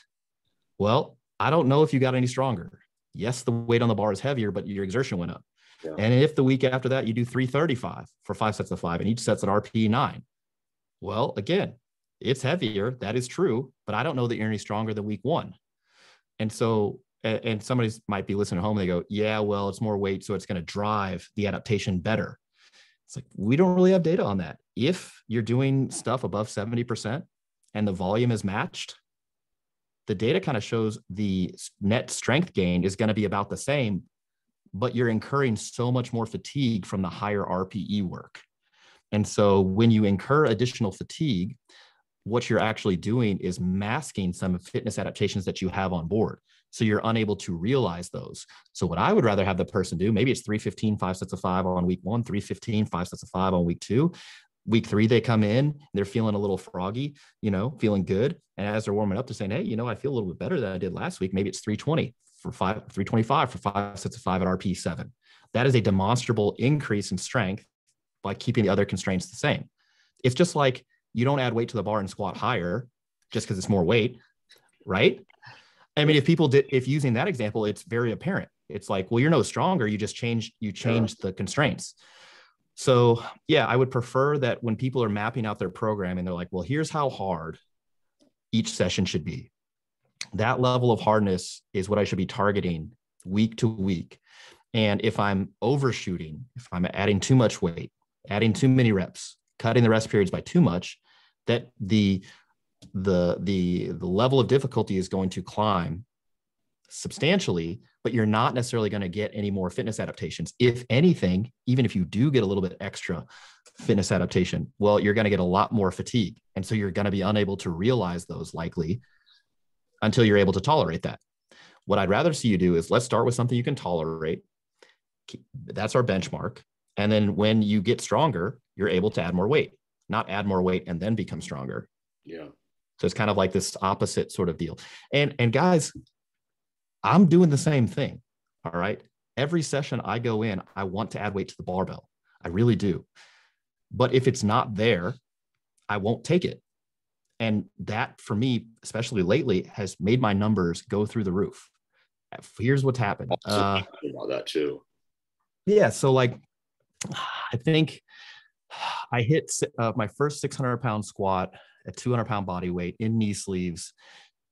Well, I don't know if you got any stronger. Yes, the weight on the bar is heavier, but your exertion went up. Yeah. And if the week after that you do 335 for 5 sets of 5, and each set's an RP 9, well, again, it's heavier. That is true, but I don't know that you're any stronger than week 1. And so, and somebody might be listening at home and they go, yeah, well, it's more weight, so it's going to drive the adaptation better. It's like, we don't really have data on that. If you're doing stuff above 70% and the volume is matched, the data kind of shows the net strength gain is going to be about the same, but you're incurring so much more fatigue from the higher RPE work. And so when you incur additional fatigue, what you're actually doing is masking some fitness adaptations that you have on board. So you're unable to realize those. So what I would rather have the person do, maybe it's 315, 5 sets of 5 on week 1, 315, 5 sets of 5 on week 2. Week 3, they come in, they're feeling a little froggy, feeling good. And as they're warming up, they're saying, hey, I feel a little bit better than I did last week. Maybe it's 325 for 5 sets of 5 at RP 7. That is a demonstrable increase in strength by keeping the other constraints the same. It's just like, you don't add weight to the bar and squat higher just because it's more weight, right? I mean, if using that example, it's very apparent. It's like, well, you're no stronger. You just change the constraints. So yeah, I would prefer that when people are mapping out their program and they're like, well, here's how hard each session should be. That level of hardness is what I should be targeting week to week. And if I'm overshooting, if I'm adding too much weight, adding too many reps, cutting the rest periods by too much, that the level of difficulty is going to climb substantially, but you're not necessarily going to get any more fitness adaptations. If anything, even if you do get a little bit extra fitness adaptation, well, you're going to get a lot more fatigue. And so you're going to be unable to realize those likely until you're able to tolerate that. What I'd rather see you do is, let's start with something you can tolerate. That's our benchmark. And then when you get stronger, you're able to add more weight, not add more weight and then become stronger. Yeah. So it's kind of like this opposite sort of deal. And guys, I'm doing the same thing. All right. Every session I go in, I want to add weight to the barbell. I really do. But if it's not there, I won't take it. And that, for me, especially lately, has made my numbers go through the roof. Here's what's happened. About that too. Yeah. So like, I think I hit my first 600-pound squat at 200-pound body weight in knee sleeves.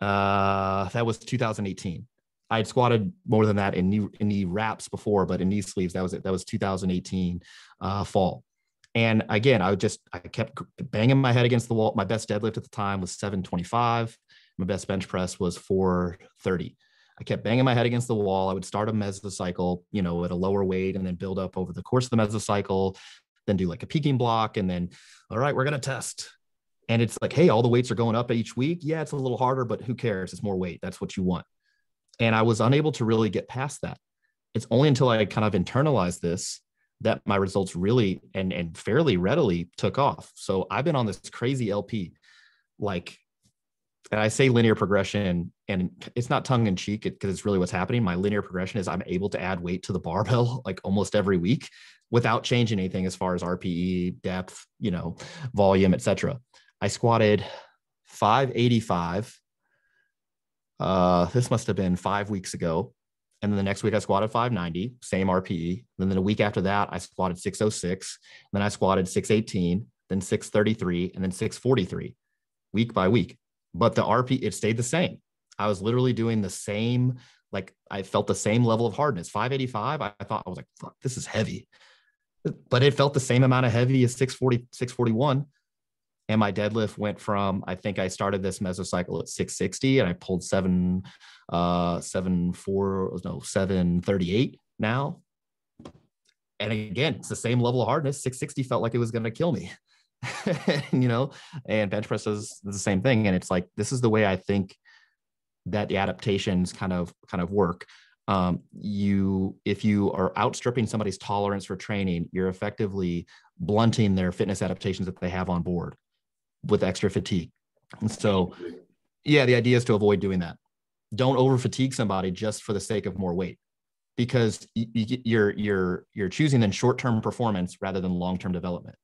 That was 2018. I had squatted more than that in knee wraps before, but in knee sleeves, that was 2018 fall. And again, I kept banging my head against the wall. My best deadlift at the time was 725. My best bench press was 430. I kept banging my head against the wall. I would start a mesocycle, at a lower weight, and then build up over the course of the mesocycle, then do like a peaking block. And then, all right, we're going to test. And it's like, hey, all the weights are going up each week. Yeah, it's a little harder, but who cares? It's more weight. That's what you want. And I was unable to really get past that. It's only until I kind of internalized this that my results really and fairly readily took off. So I've been on this crazy LP, and I say linear progression, and it's not tongue in cheek because it's really what's happening. My linear progression is I'm able to add weight to the barbell like almost every week without changing anything as far as RPE, depth, volume, etc. I squatted 585. This must have been 5 weeks ago. And then the next week I squatted 590, same RPE. And then the week after that, I squatted 606. Then I squatted 618, then 633, and then 643 week by week. But the RP, it stayed the same. I was literally doing the same, I felt the same level of hardness. 585, I was like, fuck, this is heavy. But it felt the same amount of heavy as 640, 641. and my deadlift went from, I think I started this mesocycle at 660 and I pulled 738 now. And again, it's the same level of hardness. 660 felt like it was going to kill me, and bench press is the same thing. And it's like, this is the way I think that the adaptations kind of work. If you are outstripping somebody's tolerance for training, you're effectively blunting their fitness adaptations that they have on board with extra fatigue. And so, yeah, the idea is to avoid doing that. Don't over fatigue somebody just for the sake of more weight, because you're choosing then short-term performance rather than long-term development.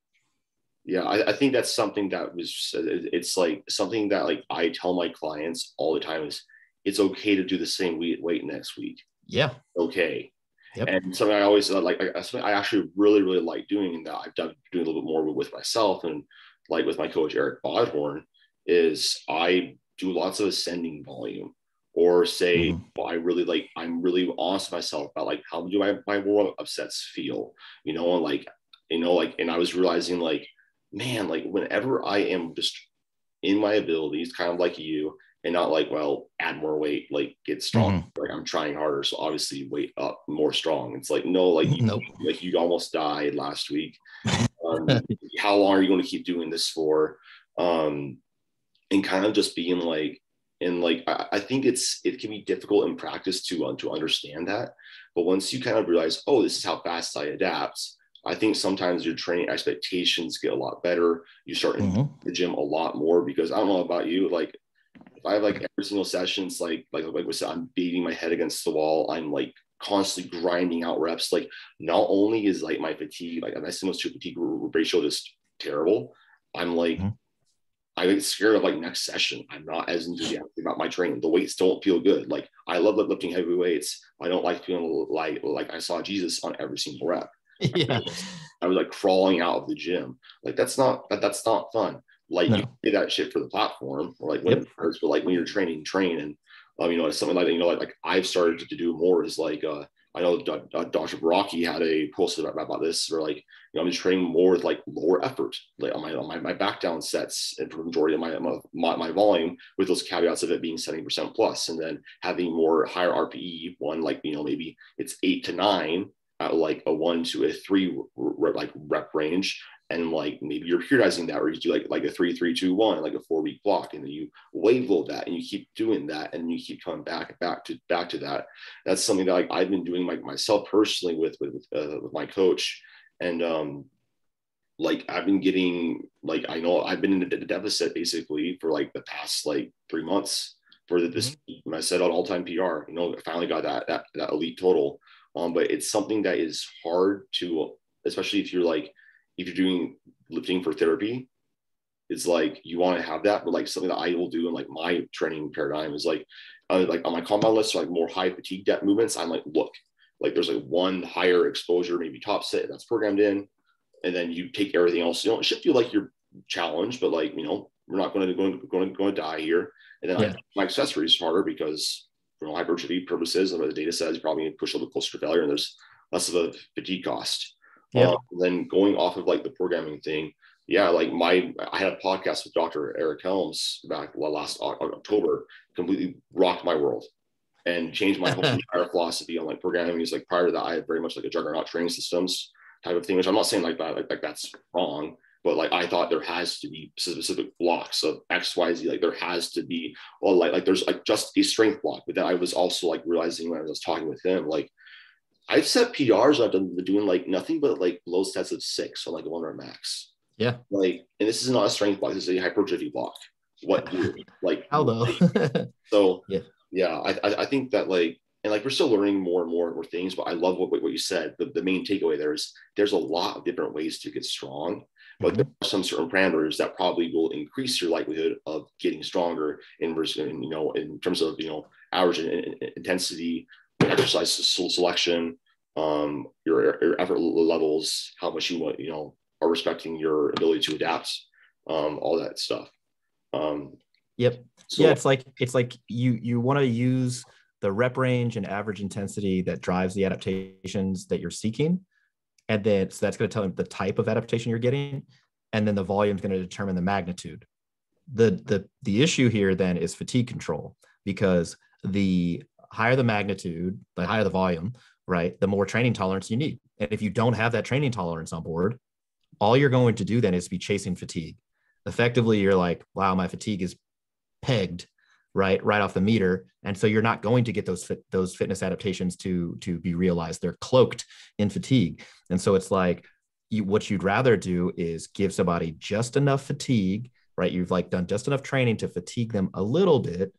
Yeah, I think that's something that it's like something that like I tell my clients all the time is it's okay to do the same weight next week. Yeah. Okay. Yep. And something I always like, something I actually really, really like doing, and that I've done doing a little bit more with myself and like with my coach, Eric Bodhorn, is I do lots of ascending volume, or say, well, I'm really honest with myself about like, how do my warm up sets feel, and and I was realizing like, man, like whenever I am just in my abilities, kind of like you, and not like, well, add more weight, like get strong. Like I'm trying harder, so obviously weight up, more strong. It's like, no, like Nope. like you almost died last week. How long are you going to keep doing this for? And kind of just being like, and like I think it can be difficult in practice to understand that, but once you kind of realize, oh, this is how fast I adapt, I think sometimes your training expectations get a lot better. You start in the gym a lot more, because I don't know about you, like if I have like every single session, it's like we said, I'm beating my head against the wall. I'm like constantly grinding out reps. Like not only is like my fatigue, like my stimulus to fatigue ratio just terrible, I'm like, I get scared of like next session. I'm not as enthusiastic about my training. The weights don't feel good. Like I love lifting heavy weights. I don't like feeling like I saw Jesus on every single rep. Yeah. I was like crawling out of the gym. Like that's not fun. Like you do that shit for the platform, or like when it hurts, but like when you're training, train. And it's something like like I've started to do more is like I know Dr. Baraki had a post about this, where like I'm just training more with like lower effort, like on my back down sets, and for the majority of my volume, with those caveats of it being 70% plus, and then having more higher RPE one, like maybe it's 8 to 9 at like a 1 to a 3 rep range, and like maybe you're periodizing that, or you do like a 3-3-2-1, like a 4-week block, and then you wave load that, and you keep doing that, and you keep coming back to that. That's something that like I've been doing myself personally with my coach. And like I've been getting, like I know I've been in the deficit basically for like the past like 3 months for this. When I set out all-time PR, I finally got that elite total. But it's something that is hard to, especially if you're doing lifting for therapy. It's like you want to have that, but like something that I will do in like my training paradigm is like on my compound list, so like more high fatigue depth movements. I'm like, look, like there's like one higher exposure, maybe top set that's programmed in, and then you take everything else. It should feel like you're challenged, but like we're not going to die here. And then I make my accessories harder, because for hypertrophy purposes, and the data says you probably push a little closer to failure, and there's less of a fatigue cost. Then going off of like the programming thing, like I had a podcast with Dr. Eric Helms back last October, completely rocked my world and changed my whole entire philosophy on like programming. Is like prior to that, I had very much like a juggernaut training systems type of thing, which I'm not saying like that, like that's wrong, but like I thought there has to be specific blocks of XYZ. Like there has to be, well, like there's like just a strength block. But then I was also like realizing when I was talking with him, like I've set PRs, I've been doing like nothing but like low sets of 6 on like a 1 rep max. Yeah. Like, and this is not a strength block, this is a hypertrophy block. What like how though? So I think that like, and like we're still learning more and more things, but I love what you said. The main takeaway there is there's a lot of different ways to get strong, but there are some certain parameters that probably will increase your likelihood of getting stronger in terms of average intensity, exercise selection, your effort levels, how much you want, are respecting your ability to adapt, all that stuff. So it's like you want to use the rep range and average intensity that drives the adaptations that you're seeking, and then so that's going to tell them the type of adaptation you're getting. and then the volume is going to determine the magnitude. The issue here then is fatigue control, because the higher the magnitude, the higher the volume, right, the more training tolerance you need. And if you don't have that training tolerance on board, all you're going to do then is be chasing fatigue. Effectively, you're like, wow, my fatigue is pegged right off the meter, and so you're not going to get those fitness adaptations to be realized. They're cloaked in fatigue. And so it's like, what you'd rather do is give somebody just enough fatigue, right? You've like done just enough training to fatigue them a little bit,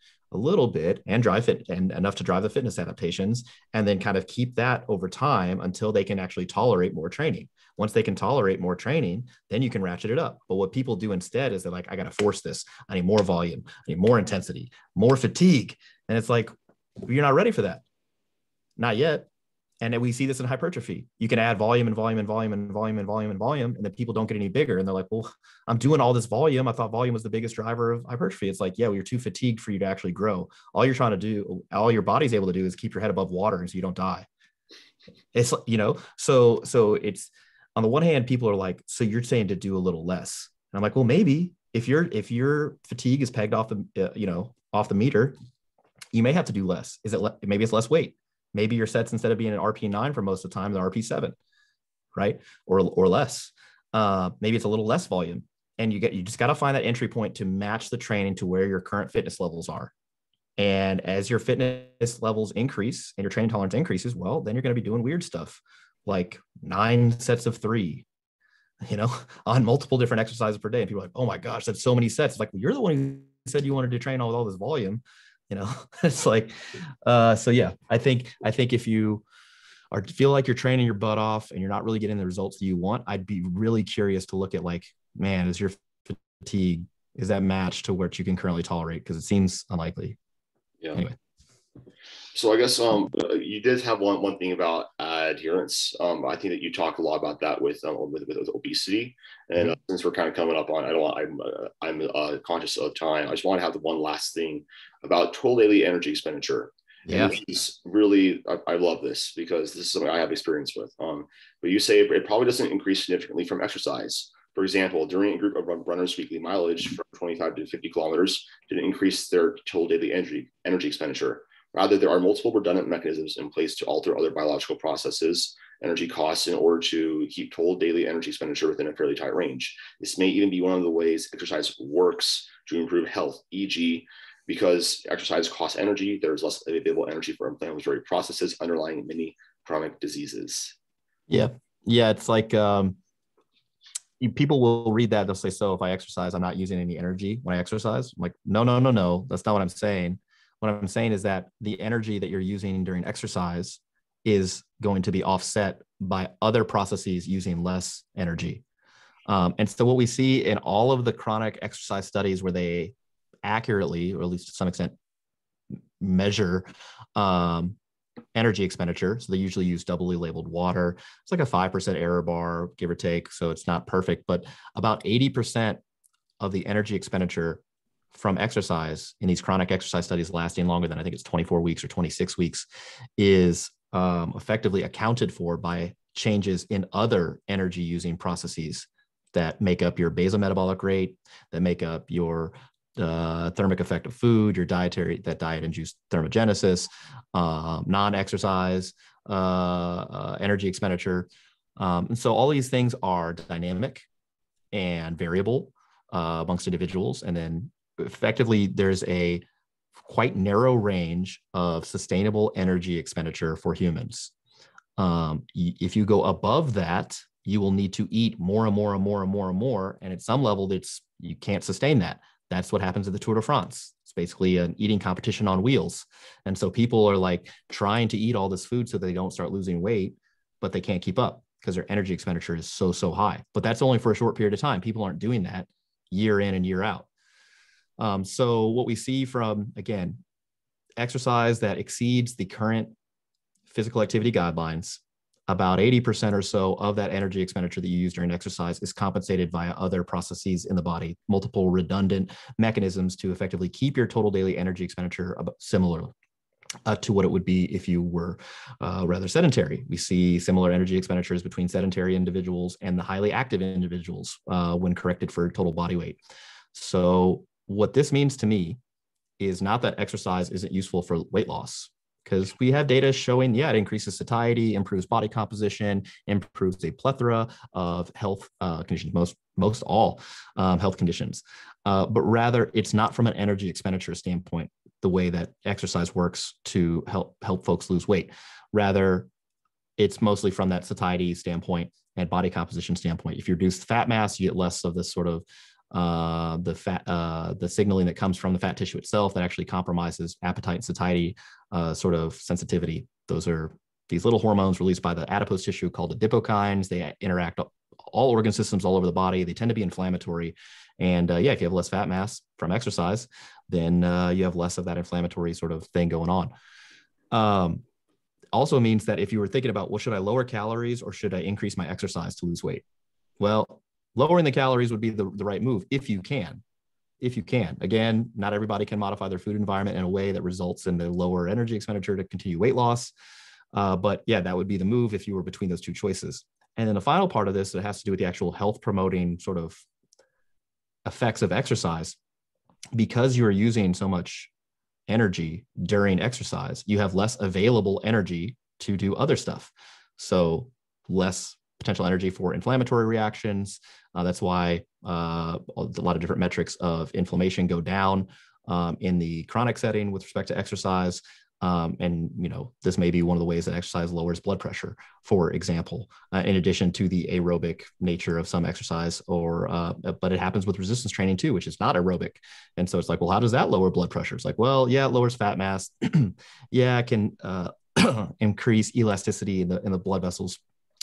and drive it, and enough to drive the fitness adaptations, and then kind of keep that over time until they can actually tolerate more training. Once they can tolerate more training, then you can ratchet it up. But what people do instead is they're like, I got to force this. I need more volume. I need more intensity, more fatigue. And it's like, you're not ready for that. Not yet. And then we see this in hypertrophy. You can add volume and volume and volume and volume and volume and volume, and then people don't get any bigger. And they're like, well, I'm doing all this volume. I thought volume was the biggest driver of hypertrophy. It's like, yeah, well, you're too fatigued for you to actually grow. All you're trying to do, all your body's able to do is keep your head above water and so you don't die. It's, so it's, on the one hand, people are like, so you're saying to do a little less. And I'm like, well, maybe if your fatigue is pegged off off the meter, you may have to do less. Maybe it's less weight. Maybe your sets, instead of being an RP9 for most of the time, the RP7, right? Or less. Maybe it's a little less volume. And you just got to find that entry point to match the training to where your current fitness levels are. And as your fitness levels increase and your training tolerance increases, well, then you're going to be doing weird stuff like 9 sets of 3, on multiple different exercises per day. And people are like, oh my gosh, that's so many sets. It's like, well, you're the one who said you wanted to train all this volume. It's like, so yeah, I think if you feel like you're training your butt off and you're not really getting the results that you want, I'd be really curious to look at, like, man, is your fatigue, is that matched to what you can currently tolerate? Because it seems unlikely. Yeah. Anyway. So I guess you did have one thing about adherence. I think that you talk a lot about that with obesity, and since we're kind of coming up on, I'm conscious of time. I just want to have the one last thing about total daily energy expenditure. Yeah. And this is really, I love this because this is something I have experience with. But you say it probably doesn't increase significantly from exercise. For example, during a group of runners' weekly mileage from 25 to 50 kilometers didn't increase their total daily energy expenditure. Rather, there are multiple redundant mechanisms in place to alter other biological processes, energy costs, in order to keep total daily energy expenditure within a fairly tight range. This may even be one of the ways exercise works to improve health, e.g., because exercise costs energy, there's less available energy for inflammatory processes underlying many chronic diseases. Yeah. Yeah. It's like, people will read that. They'll say, so if I exercise, I'm not using any energy when I exercise. I'm like, no. That's not what I'm saying. What I'm saying is that the energy that you're using during exercise is going to be offset by other processes using less energy. And so what we see in all of the chronic exercise studies where they accurately, or at least to some extent, measure energy expenditure. So they usually use doubly labeled water. It's like a 5% error bar, give or take. So it's not perfect, but about 80% of the energy expenditure from exercise in these chronic exercise studies lasting longer than, I think it's 24 weeks or 26 weeks, is effectively accounted for by changes in other energy using processes that make up your basal metabolic rate, that make up your thermic effect of food, your diet-induced thermogenesis, non-exercise energy expenditure. And so all these things are dynamic and variable amongst individuals. And then effectively, there's a quite narrow range of sustainable energy expenditure for humans. If you go above that, you will need to eat more and more and more and more and more. And at some level, you can't sustain that. That's what happens at the Tour de France. It's basically an eating competition on wheels. And so people are like trying to eat all this food so they don't start losing weight, but they can't keep up because their energy expenditure is so high. But that's only for a short period of time. People aren't doing that year in and year out. So what we see from, again, exercise that exceeds the current physical activity guidelines, about 80% or so of that energy expenditure that you use during exercise is compensated via other processes in the body, multiple redundant mechanisms to effectively keep your total daily energy expenditure similar. to what it would be if you were rather sedentary. We see similar energy expenditures between sedentary individuals and the highly active individuals when corrected for total body weight. So what this means to me is not that exercise isn't useful for weight loss, because we have data showing, yeah, it increases satiety, improves body composition, improves a plethora of health conditions, most all health conditions. But rather, it's not from an energy expenditure standpoint, the way that exercise works to help folks lose weight. Rather, it's mostly from that satiety standpoint and body composition standpoint. If you reduce fat mass, you get less of this sort of the signaling that comes from the fat tissue itself that actually compromises appetite and satiety sort of sensitivity. Those are these little hormones released by the adipose tissue called adipokines. They interact all organ systems all over the body. They tend to be inflammatory. And yeah, if you have less fat mass from exercise, then you have less of that inflammatory sort of thing going on. Also means that if you were thinking about, well, should I lower calories or should I increase my exercise to lose weight? Well, lowering the calories would be the right move if you can. If you can. Again, not everybody can modify their food environment in a way that results in the lower energy expenditure to continue weight loss. But yeah, that would be the move if you were between those two choices. And then the final part of this, it has to do with the actual health promoting sort of effects of exercise. Because you're using so much energy during exercise, you have less available energy to do other stuff. So less potential energy for inflammatory reactions. That's why a lot of different metrics of inflammation go down in the chronic setting with respect to exercise. And this may be one of the ways that exercise lowers blood pressure, for example, in addition to the aerobic nature of some exercise, but it happens with resistance training too, which is not aerobic. And so it's like, well, how does that lower blood pressure? It's like, well, yeah, it lowers fat mass. Yeah, it can increase elasticity in the blood vessels,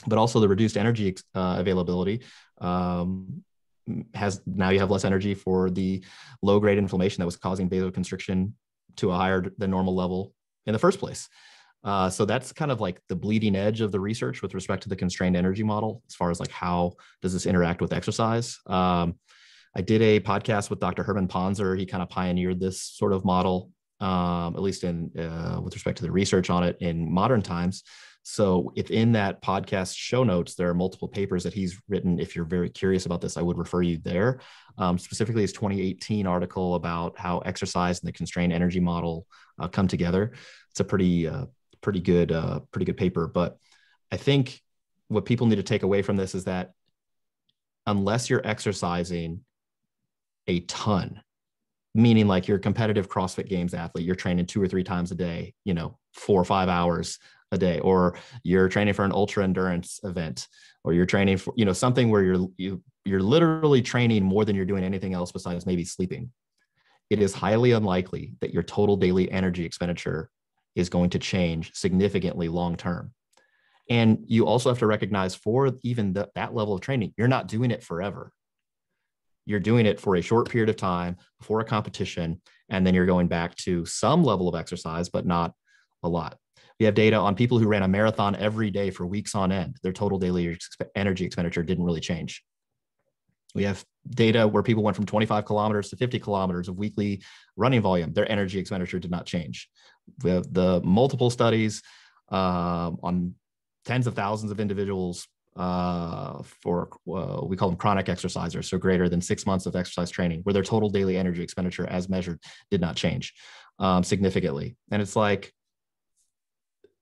but also the reduced energy availability now you have less energy for the low grade inflammation that was causing vasoconstriction to a higher than normal level in the first place. So that's kind of like the bleeding edge of the research with respect to the constrained energy model, as far as like how does this interact with exercise. I did a podcast with Dr. Herman Ponzer. He kind of pioneered this sort of model, at least in with respect to the research on it in modern times. So if in that podcast show notes, there are multiple papers that he's written. If you're very curious about this, I would refer you there. Specifically his 2018 article about how exercise and the constrained energy model come together. It's a pretty good paper. But I think what people need to take away from this is that unless you're exercising a ton, meaning like you're a competitive CrossFit Games athlete, you're training 2 or 3 times a day, 4 or 5 hours a day, or you're training for an ultra endurance event, or you're training for, something where you're literally training more than you're doing anything else besides maybe sleeping. It is highly unlikely that your total daily energy expenditure is going to change significantly long-term. And you also have to recognize for even that level of training, you're not doing it forever. You're doing it for a short period of time before a competition, and then you're going back to some level of exercise, but not a lot. We have data on people who ran a marathon every day for weeks on end. Their total daily energy expenditure didn't really change. We have data where people went from 25 kilometers to 50 kilometers of weekly running volume. Their energy expenditure did not change. We have the multiple studies on tens of thousands of individuals for we call them chronic exercisers, so greater than 6 months of exercise training, where their total daily energy expenditure as measured did not change significantly. And it's like,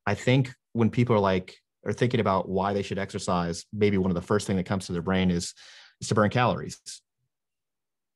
I think when people are thinking about why they should exercise, maybe one of the first thing that comes to their brain is to burn calories.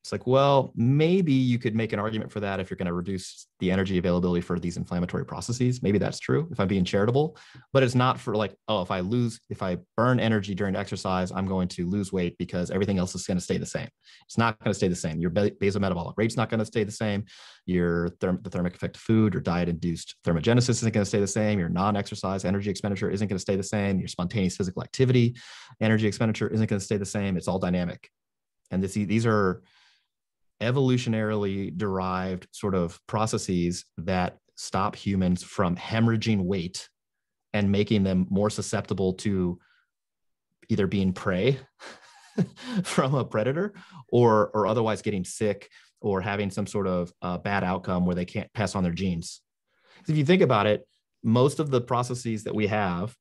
It's like, well, maybe you could make an argument for that if you're going to reduce the energy availability for these inflammatory processes. Maybe that's true if I'm being charitable, but it's not for like, oh, if I burn energy during exercise, I'm going to lose weight because everything else is going to stay the same. It's not going to stay the same. Your basometabolic rate's not going to stay the same. The thermic effect of food or diet-induced thermogenesis isn't going to stay the same. Your non-exercise energy expenditure isn't going to stay the same. Your spontaneous physical activity energy expenditure isn't going to stay the same. It's all dynamic. And these are evolutionarily derived sort of processes that stop humans from hemorrhaging weight and making them more susceptible to either being prey from a predator or otherwise getting sick or having some sort of bad outcome where they can't pass on their genes. If you think about it, most of the processes that we have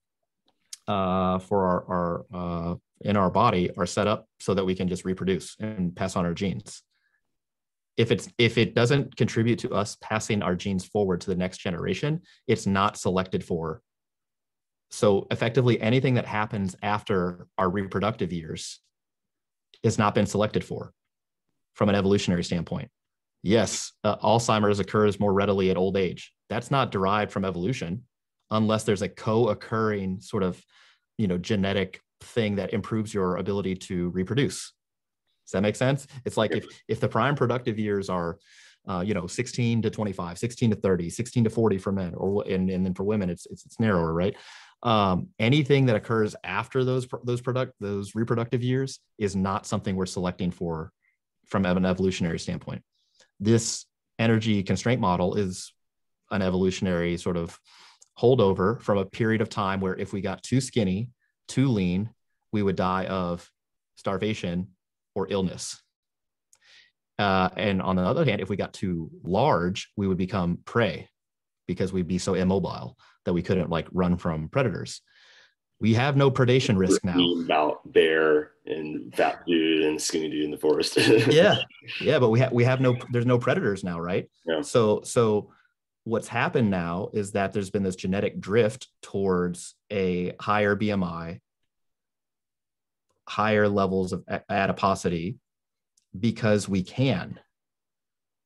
for our in our body are set up so that we can just reproduce and pass on our genes. If it doesn't contribute to us passing our genes forward to the next generation, it's not selected for. So effectively, anything that happens after our reproductive years has not been selected for from an evolutionary standpoint. Yes, Alzheimer's occurs more readily at old age. That's not derived from evolution unless there's a co-occurring sort of, genetic thing that improves your ability to reproduce. Does that make sense? It's like if the prime productive years are, 16 to 25, 16 to 30, 16 to 40 for men, and then for women, it's narrower, right? Anything that occurs after those reproductive years is not something we're selecting for from an evolutionary standpoint. This energy constraint model is an evolutionary sort of holdover from a period of time where if we got too skinny, too lean, we would die of starvation or illness. And on the other hand, if we got too large, we would become prey because we'd be so immobile that we couldn't run from predators. We have no predation risk now. About bear and fat dude and skinny dude in the forest. yeah, but we have no. There's no predators now, right? Yeah. So what's happened now is that there's been this genetic drift towards a higher BMI, higher levels of adiposity, because we can.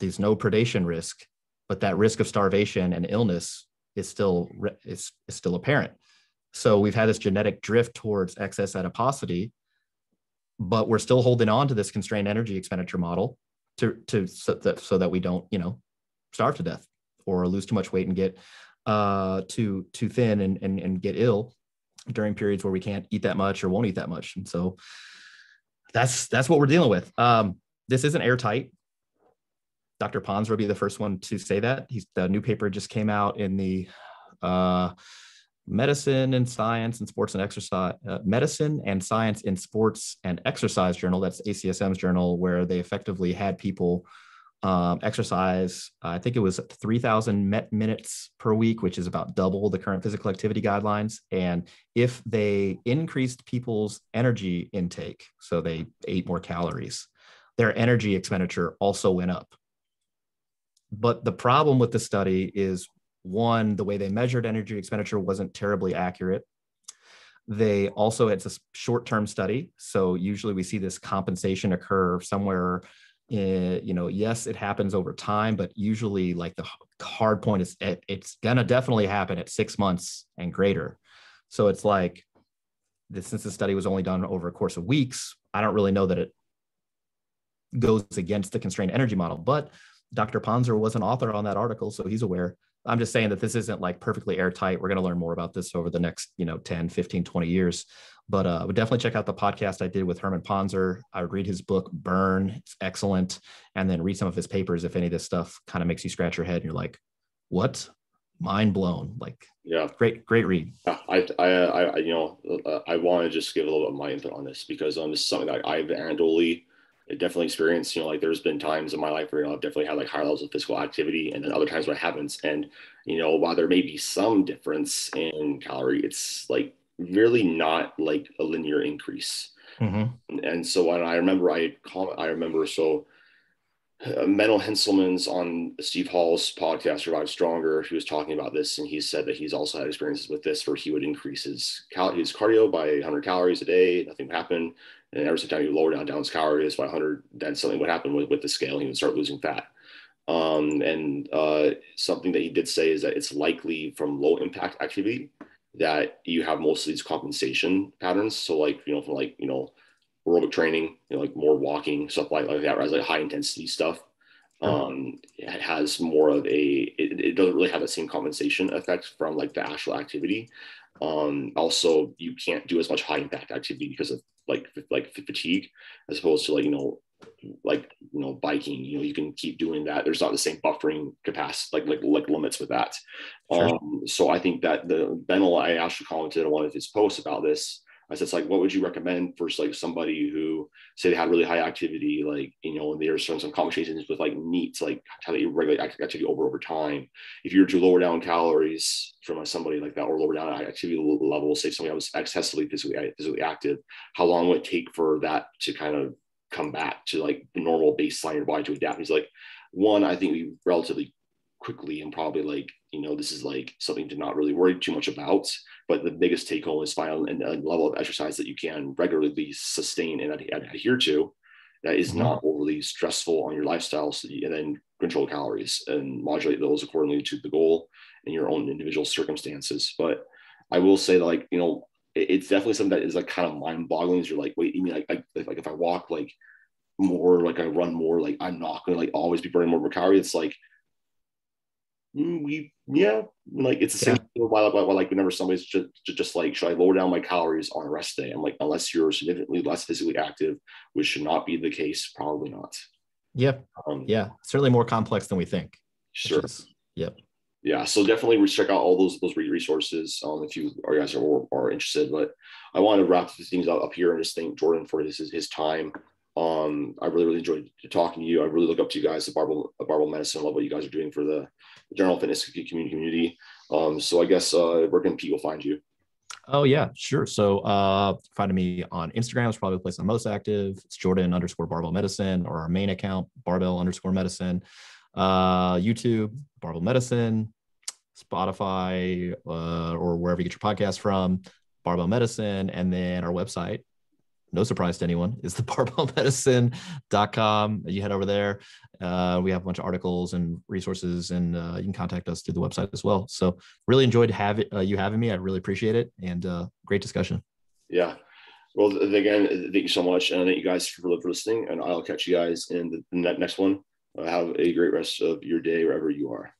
There's no predation risk, but that risk of starvation and illness is still apparent. So we've had this genetic drift towards excess adiposity, but we're still holding on to this constrained energy expenditure model so that we don't, starve to death or lose too much weight and get too thin and get ill during periods where we can't eat that much or won't eat that much. And so that's what we're dealing with. This isn't airtight. Dr. Pons will be the first one to say that. The new paper just came out in the Medicine and Science and Sports and Exercise, Medicine and Science in Sports and Exercise journal. That's ACSM's journal, where they effectively had people exercise. I think it was 3,000 minutes per week, which is about double the current physical activity guidelines. And if they increased people's energy intake, so they ate more calories, their energy expenditure also went up. But the problem with the study is, one, the way they measured energy expenditure wasn't terribly accurate. It's a short-term study. So usually we see this compensation occur somewhere, yes, it happens over time, but usually the hard point is it's going to definitely happen at 6 months and greater. So it's since the study was only done over a course of weeks, I don't really know that it goes against the constrained energy model, but Dr. Ponzer was an author on that article, so he's aware. I'm just saying that this isn't perfectly airtight. We're going to learn more about this over the next, 10, 15, 20 years. But I would definitely check out the podcast I did with Herman Ponzer. I would read his book, Burn. It's excellent. And then read some of his papers if any of this stuff kind of makes you scratch your head and you're like, what? Mind blown. Yeah. Great read. I want to just give a little bit of my input on this because this is something that I've annually definitely experienced. There's been times in my life where I've definitely had higher levels of physical activity, and then other times where I haven't. And while there may be some difference in calorie, it's really not a linear increase. Mm-hmm. And so when I remember, Menno Henselman's on Steve Hall's podcast, Revive Stronger. He was talking about this, and he said that he's also had experiences with this where he would increase his cardio by 100 calories a day, nothing would happen. And every time you lower down his calories by 100, then something would happen with the scale. He would start losing fat. Something that he did say is that it's likely from low impact activity that you have most of these compensation patterns. So from aerobic training, more walking, stuff like that, whereas high intensity stuff, it has more of it doesn't really have the same compensation effect from the actual activity. Also, you can't do as much high impact activity because of fatigue, as opposed to biking. You can keep doing that. There's not the same buffering capacity, limits with that. Sure. So I think that Benel, I actually commented on one of his posts about this. I said, it's like, what would you recommend for like somebody who say they had really high activity, like, and there's some complications with like neat, like how they regulate activity over time. If you were to lower down calories from somebody like that, or lower down activity level, say somebody was excessively physically active, how long would it take for that to kind of come back to like the normal baseline of your body to adapt? He's like, one, I think we relatively quickly, and probably like, this is like something to not really worry too much about. But the biggest take home is find a level of exercise that you can regularly sustain and adhere to that is not overly stressful on your lifestyle. So and then control calories and modulate those accordingly to the goal and your own individual circumstances. But I will say, like, it's definitely something that is like kind of mind boggling. Is you're like, wait, you mean like if I walk like more, like I run more, like I'm not going to like always be burning more calories? It's like, like it's the same thing. While like whenever somebody's just like, should I lower down my calories on a rest day? I'm like, unless you're significantly less physically active, which should not be the case, probably not. Yep. Certainly more complex than we think. Sure. Yep. Yeah, so definitely check out all those guys are interested. But I want to wrap things up here and just thank Jordan for his time. I really enjoyed talking to you. I really look up to you guys at Barbell Medicine. I love what you guys are doing for the general fitness community. So I guess where can people find you? Oh yeah, sure. So finding me on Instagram is probably the place I'm most active. It's Jordan_Barbell Medicine, or our main account, Barbell_Medicine. YouTube, Barbell Medicine, Spotify, or wherever you get your podcast from, Barbell Medicine, and then our website, no surprise to anyone, is the barbellmedicine.com. You head over there. We have a bunch of articles and resources, and you can contact us through the website as well. So really enjoyed you having me. I really appreciate it, and great discussion. Yeah. Well, again, thank you so much. And thank you guys for listening, and I'll catch you guys in the next one. Have a great rest of your day wherever you are.